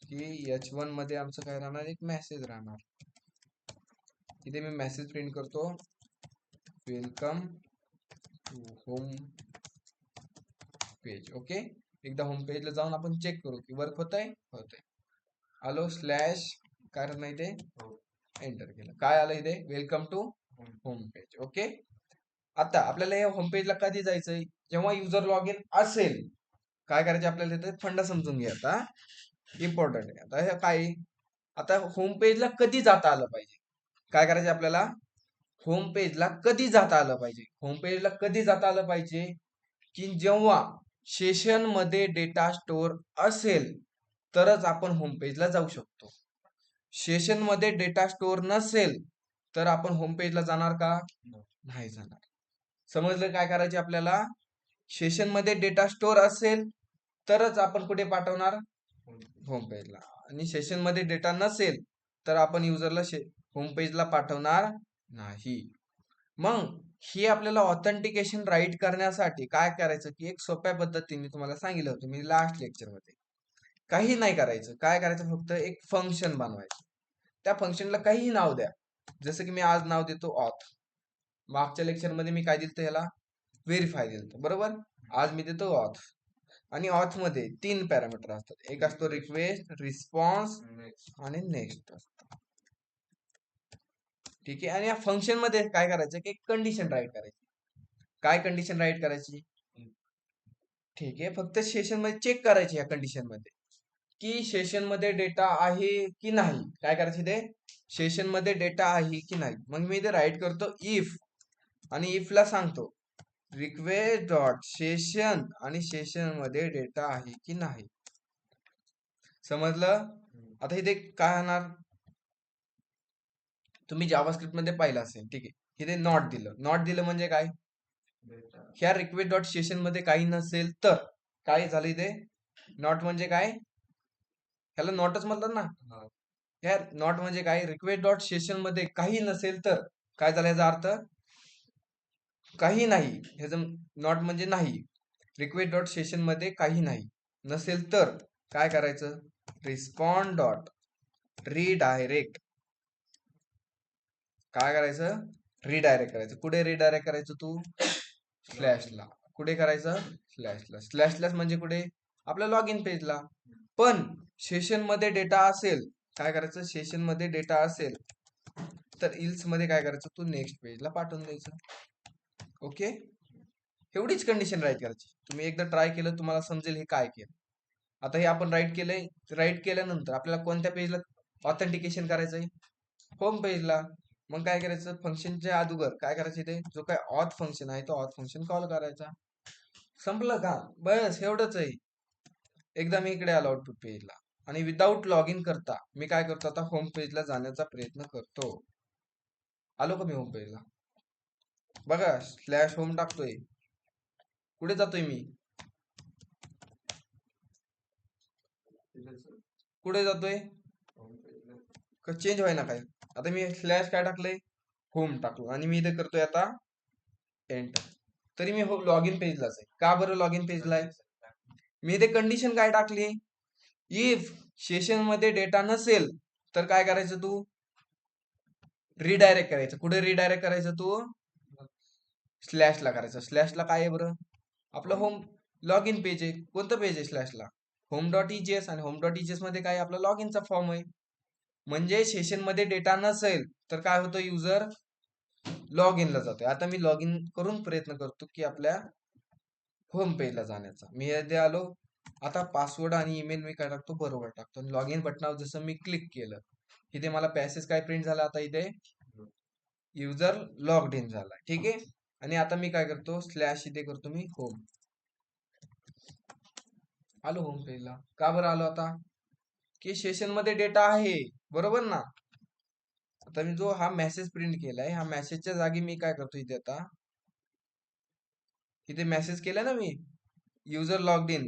की H1 मध्ये आमचं काय राहणार, एक मेसेज राहणार. इथे मी मेसेज प्रिंट करतो, welcome to home page. Okay, एकदा होम पेजला जाऊन आपण चेक करू की वर्क होत आहे. आलो स्लॅश काय नाही ते एंटर केलं, काय आलं इथे, welcome to home page. Okay, आता आपल्याला या होम पेजला कधी जायचंय, जेव्हा युजर लॉग इन असेल. काय करायचे आपल्याला इथे फंडा समजून घ्या आता, इम्पॉर्टंट आहे. आता हे काय, आता होम पेजला कधी जाता आलं पाहिजे. काय करायचे आपल्याला, होम पेजला कधी जाता आलं पाहिजे. होम पेजला कधी जाता आलं पाहिजे की जेव्हा सेशन मध्ये डेटा स्टोअर असेल तरच आपण होम पेजला जाऊ शकतो. सेशन मध्ये डेटा स्टोअर नसेल तर आपण होम पेजला जाणार का, नाही जाणार. समजलं काय करायचे आपल्याला, सेशन मध्ये डेटा स्टोअर असेल तरच आपण कुठे पाठवणार, होम पेजला. आणि सेशन मध्ये डेटा नसेल तर आपण युजरला होम पेजला पाठवणार नाही. मग हे आपल्याला ऑथेंटिकेशन राईट करण्यासाठी काय करायचं की एक सोप्या पद्धतीने तुम्हाला सांगितलं होतं मी लास्ट लेक्चर मध्ये. काही नाही करायचं, काय करायचं, फक्त एक फंक्शन बनवायचं. त्या फंक्शनला काहीही नाव द्या, जसं की मी आज नाव देतो ऑथ. मागच्या लेक्चर मध्ये मी काय दिलं याला, व्हेरीफाय दिलं, बरोबर. आज मी देतो ऑथ. आणि ऑथ मध्ये 3 पॅरामीटर असतात, एक असतो रिक्वेस्ट, रिस्पॉन्स आणि नेक्स्ट असतो. ठीक आहे, आणि या फंक्शन मध्ये काय करायचं की कंडिशन राईट करायची. काय कंडिशन राईट करायची, ठीक आहे, फक्त सेशन मध्ये चेक करायची या कंडिशन मध्ये की सेशन मध्ये डेटा आहे की नाही. काय करायचं ते, सेशन मध्ये डेटा आहे की नाही. मग मी इथे राईट करतो इफ, आणि इफ ला सांगतो रिक्वेस्ट डॉट सेशन, आणि सेशन मध्ये डेटा आहे की नाही. समजलं. आता इथे काय होणार, तुम्ही जावास्क्रिप्ट मध्ये पाहिलं असेल, ठीक आहे. इथे नॉट दिलं, नॉट दिलं म्हणजे काय, ह्या रिक्वेस्ट डॉट सेशन मध्ये काही नसेल तर काय झालं इथे, नॉट म्हणजे काय, ह्याला नॉटच म्हणतात ना. ह्या नॉट म्हणजे काय, रिक्वेस्ट डॉट सेशन मध्ये काही नसेल तर काय झालं, याचा अर्थ काही नाही. ह्याचं नॉट म्हणजे नाही, रिक्वेस्ट डॉट सेशन मध्ये काही नाही नसेल तर काय करायचं, रिस्पॉन्ड डॉट रिडायरेक्ट. काय करायचं, रिडायरेक्ट करायचं. कुठे रिडायरेक्ट करायचं तू, स्लॅशला. कुठे करायचं, स्लॅशला. स्लॅश म्हणजे कुठे, आपल्या लॉग इन पेजला. पण सेशन मध्ये डेटा असेल, काय करायचं, सेशन मध्ये डेटा असेल तर इल्स मध्ये काय करायचं, तू नेक्स्ट पेजला पाठवून द्यायचं. ओके, एवढीच कंडिशन राईट करायची. तुम्ही एकदा ट्राय केलं तुम्हाला समजेल हे काय केलं. आता हे आपण राईट केलंय, राईट केल्यानंतर आपल्याला कोणत्या पेजला ऑथेंटिकेशन करायचंय, होम पेजला. मग काय करायचं, फंक्शनच्या अगोदर काय करायचं, ते जो काय ऑथ फंक्शन आहे तो ऑथ फंक्शन कॉल करायचा. संपलं का, बस एवढंच आहे. एकदा मी इकडे आलो आउटपुट पेजला आणि विदाऊट लॉग इन करता मी काय करतो, आता होम पेजला जाण्याचा प्रयत्न करतो. आलो का मी होम पेजला, बघा स्लॅश होम टाकतोय, कुठे जातोय मी, कुठे जातोय, चेंज व्हाय ना काय. आता मी स्लॅश काय टाकलंय, होम टाकलो, आणि मी इथे करतोय आता एंटर. तरी मी लॉग इन पेजलाच आहे. का बरं लॉग इन पेजला आहे, मी इथे कंडिशन काय टाकली, इफ सेशन मध्ये डेटा नसेल तर काय करायचं, तू रिडायरेक्ट करायचं. कुठे रिडायरेक्ट करायचं, तू स्लॅशला करायचं. स्लॅशला काय आहे बरं, आपलं होम लॉग इन पेज आहे. कोणतं पेज आहे स्लॅशला, होम डॉट इजीएस. आणि होम डॉट इजीएस मध्ये काय, आपला लॉग इनचा फॉर्म आहे. म्हणजे सेशन मध्ये डेटा नसेल तर काय होतं, युजर लॉग इनला जातोय. आता मी लॉग इन करून प्रयत्न करतो की आपल्या होम पेजला जाण्याचा. मी इथे आलो, आता पासवर्ड आणि ईमेल मी काय टाकतो, बरोबर टाकतो. लॉग इन बटनावर जसं मी क्लिक केलं, इथे मला पॅसेज काय प्रिंट झाला, आता इथे युजर लॉग्ड इन झाला. ठीक आहे, आणि आता मी काय करतो स्लॅश इथे करतो मी होम. आलो होम पेजला. का बरं आलो आता? की सेशन मध्ये डेटा आहे, बरोबर ना? आता मी जो हा मेसेज प्रिंट केलाय, ह्या मेसेजच्या जागी मी काय करतो इथे आता, इथे मेसेज केला ना मी युजर लॉग्ड इन,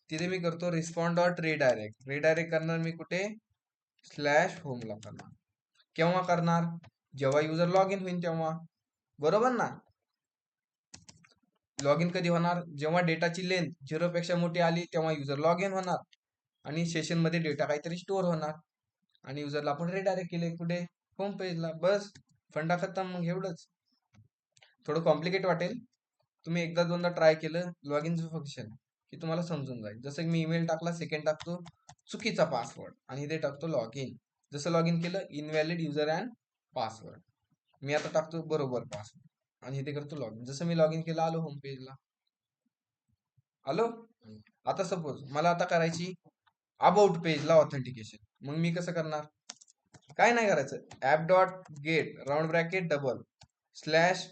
तिथे मी करतो रिस्पॉन्ड डॉट रिडायरेक्ट. रिडायरेक्ट करणार मी कुठे? स्लॅश होमला करणार. केव्हा करणार? जेव्हा युजर लॉग इन होईल तेव्हा, बरोबर ना? लॉग इन कधी होणार? जेव्हा डेटाची लेंथ 0 पेक्षा मोठी आली तेव्हा युजर लॉग इन होणार आणि सेशन मध्ये डेटा काहीतरी स्टोअर होणार आणि युजरला आपण रिडायरेक्ट केले कुठे? होम पेजला. बस, फंडा खतम. मग एवढंच. थोडं कॉम्प्लिकेट वाटेल, तुम्ही एकदा दोनदा ट्राय केलं लॉग इनचं फंक्शन की तुम्हाला समजून जाईल. जसं की मी ईमेल टाकला, सेकंड टाकतो चुकीचा पासवर्ड आणि इथे टाकतो लॉग इन. जसं लॉग इन केलं इनव्हॅलिड युजर अँड पासवर्ड, मी आता टाकतो बरोबर पासवर्ड आणि इथे करतो लॉग इन. जसं मी लॉग इन केलं, आलो होम पेजला. आलो. आता सपोज मला आता करायची अबाउट पेजला ऑथेंटिकेशन. मग मी कसं करणार? काय नाही करायचं, app dot get round bracket double slash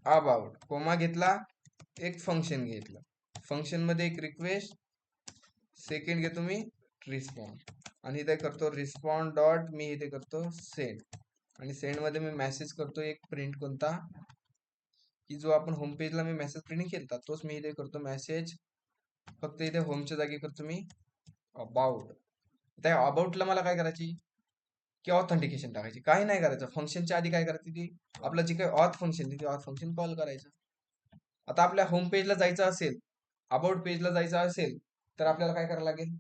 about comma घेतला, एक फंक्शन घेतलं, फंक्शन मध्ये एक रिक्वेस्ट, सेकंड घेतो मी रिस्पॉन्ड आणि इथे करतो रिस्पॉन्ड डॉट, मी इथे करतो सेंड आणि सेंड मध्ये मी मेसेज करतो एक प्रिंट, कोणता? की जो आपण होम पेजला मी मेसेज प्रिंट केला तोच मी इथे करतो मेसेज. फक्त इथे होमच्या जागी करतो मी अबाउट. त्या अबाउटला मला काय करायची? की ऑथेंटिकेशन टाकायची. काही नाही करायचं, फंक्शनच्या आधी काय करायची? ती आपलं जे काही ऑथ फंक्शन ते ऑथ फंक्शन कॉल करायचं. आता आपल्या होम पेजला जायचं असेल, अबाउट पेजला जायचं असेल, तर आपल्याला काय करायला लागेल?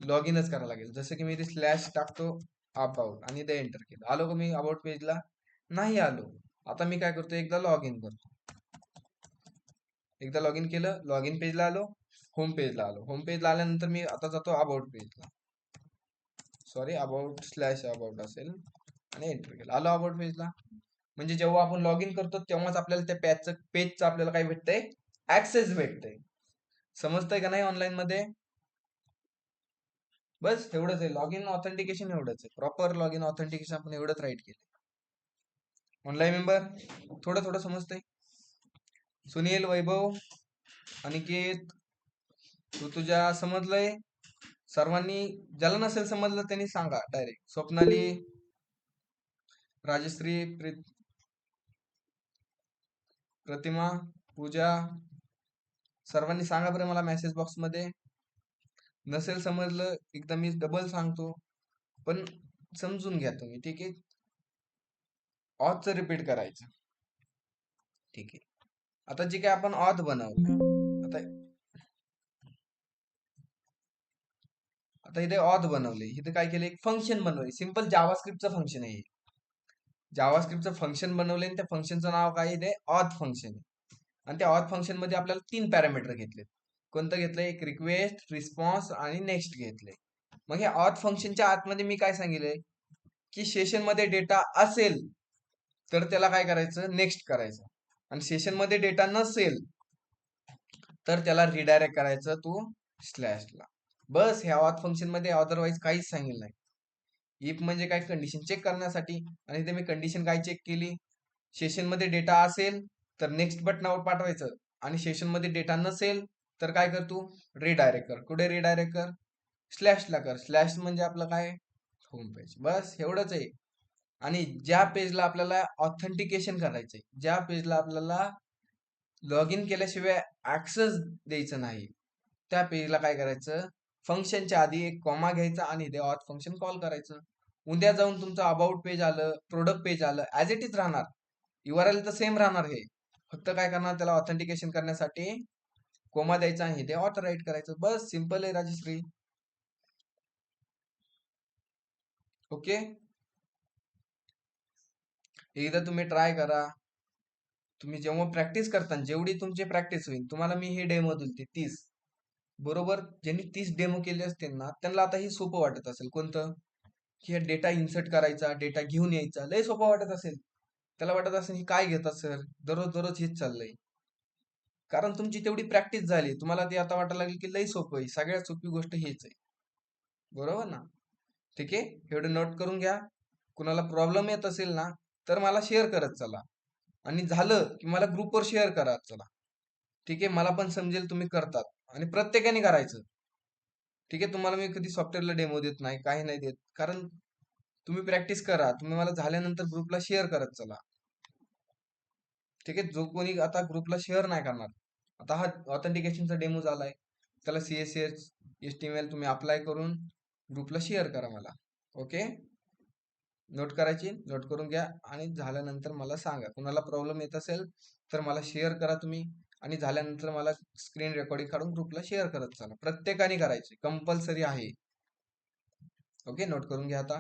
लॉग इनच करायला लागेल. जसं की मी इथे स्लॅश टाकतो अबाउट आणि इथे एंटर केलं. आलो का मी अबाउट पेजला? नाही आलो. आता मी काय करतो, एकदा लॉग इन करतो. एकदा लॉग इन केलं, लॉग इन पेजला आलो, होम पेजला आलो. होम पेजला आल्यानंतर मी आता जातो अबाउट पेजला, सॉरी अबाउट स्लॅश अबाउट असेल आणि एंटर केलं. आलो अबाउट पेजला. म्हणजे जेव्हा आपण लॉग इन करतो तेव्हाच आपल्याला त्या पेजचं आपल्याला काय भेटतंय? ऍक्सेस भेटतंय. समजतंय का नाही ऑनलाईन मध्ये? बस एवढंच आहे. लॉग इन ऑथेंटिकेशन एवढंच आहे. प्रॉपर लॉग इन ऑथेंटिकेशन आपण एवढंच राईट केलं. ऑनलाईन मेंबर थोडं थोडं समजतंय? सुनील, वैभव, अनिकेत, तू तुझ्या समजलंय? सर्वांनी ज्याला नसेल समजलं त्यांनी सांगा डायरेक्ट. स्वप्नाली, राजश्री, प्रतिमा, पूजा, सर्वांनी सांगा बरं मला मेसेज बॉक्स मध्ये. नसेल समजलं एकदा मी डबल सांगतो, पण समजून घ्या तुम्ही, ठीक आहे? ऑथचं रिपीट करायचं, ठीक आहे? आता जे काय आपण ऑथ बनवलं, आता इथे ऑथ बनवले, इथे काय केलं? एक फंक्शन बनवले, सिंपल जावास्क्रिप्टचं फंक्शन आहे. जावास्क्रिप्टचं फंक्शन बनवले आणि त्या फंक्शनचं नाव काय? इथे ऑथ फंक्शन आहे. आणि त्या ऑथ फंक्शन मध्ये आपल्याला 3 पॅरामीटर घेतले. कोणतं घेतलंय? एक रिक्वेस्ट, रिस्पॉन्स आणि नेक्स्ट घेतले. मग हे ऑथ फंक्शनच्या आतमध्ये मी काय सांगितलंय? की सेशन मध्ये डेटा असेल तर त्याला काय करायचं? नेक्स्ट करायचं. आणि सेशन मध्ये डेटा नसेल तर त्याला रिडायरेक्ट करायचं तू स्लॅशला. बस ह्या ऑथ फंक्शन मध्ये अदरवाईज काहीच सांगितलं नाही. इफ म्हणजे काय? कंडिशन चेक करण्यासाठी. आणि इथे मी कंडिशन काय चेक केली? सेशन मध्ये डेटा असेल तर नेक्स्ट बटनावर पाठवायचं आणि सेशन मध्ये डेटा नसेल तर काय कर? तू रिडायरेक्ट कर. कुठे रिडायरेक्ट कर? स्लॅशला कर. स्लॅश म्हणजे आपलं काय? Home page. बस एवढंच आहे. आणि ज्या पेजला आपल्याला ऑथेंटिकेशन करायचंय, ज्या पेजला आपल्याला लॉग इन केल्याशिवाय ऍक्सेस द्यायचं नाही, त्या पेजला काय करायचं? फंक्शनच्या आधी एक कॉमा घ्यायचा आणि ते ऑथ फंक्शन कॉल करायचं. उद्या जाऊन तुमचं अबाउट पेज आलं, प्रोडक्ट पेज आलं, ऍज इट इज राहणार. URL तर सेम राहणार. हे फक्त काय करणार? त्याला ऑथेंटिकेशन करण्यासाठी कोमा द्यायचा आणि ते ऑथ राईट करायचं. बस सिंपल आहे राजश्री. ओके, एकदा तुम्ही ट्राय करा. तुम्ही जेव्हा प्रॅक्टिस करता, जेवढी तुमची प्रॅक्टिस होईल, तुम्हाला मी हे डेमो दिलते 30, बरोबर? ज्यांनी 30 डेमो केले असतील ना त्यांना आता हे सोपं वाटत असेल. कोणतं? की डेटा इन्सर्ट करायचा, डेटा घेऊन यायचा, लय सोपं वाटत असेल. त्याला वाटत असेल ही काय घेतात सर, दररोज दररोज हेच चाललंय. कारण तुमची तेवढी प्रॅक्टिस झाली, तुम्हाला ते आता वाटायला लागेल की लय सोपं आहे. सगळ्यात सोपी गोष्ट हेच आहे, बरोबर ना? ठीक आहे, एवढं नोट करून घ्या. कुणाला प्रॉब्लेम येत असेल ना तर मला शेअर करत चला. आणि झालं की मला ग्रुपवर शेअर करा चला. ठीक आहे, मला पण समजेल तुम्ही करतात आणि प्रत्येकाने करायचं. ठीक आहे, तुम्हाला मी कधी सॉफ्टवेअरला डेमो देत नाही, काही नाही देत. कारण तुम्ही प्रॅक्टिस करा. तुम्ही मला झाल्यानंतर ग्रुपला शेअर करत चला. ठीक आहे, जो कोणी आता ग्रुपला शेअर नाही करणार. आता हा ऑथेंटिकेशनचा डेमो झालाय. त्याला CSS, HTML तुम्ही अप्लाय करून ग्रुपला शेअर करा मला. ओके, नोट करायची, नोट करून घ्या आणि झाल्यानंतर मला सांगा. कुणाला प्रॉब्लेम येत असेल तर मला शेअर करा तुम्ही आणि झाल्यानंतर मला स्क्रीन रेकॉर्डिंग काढून ग्रुपला शेअर करत चला. प्रत्येकाने करायचे, कंपल्सरी आहे. ओके, नोट करून घ्या आता.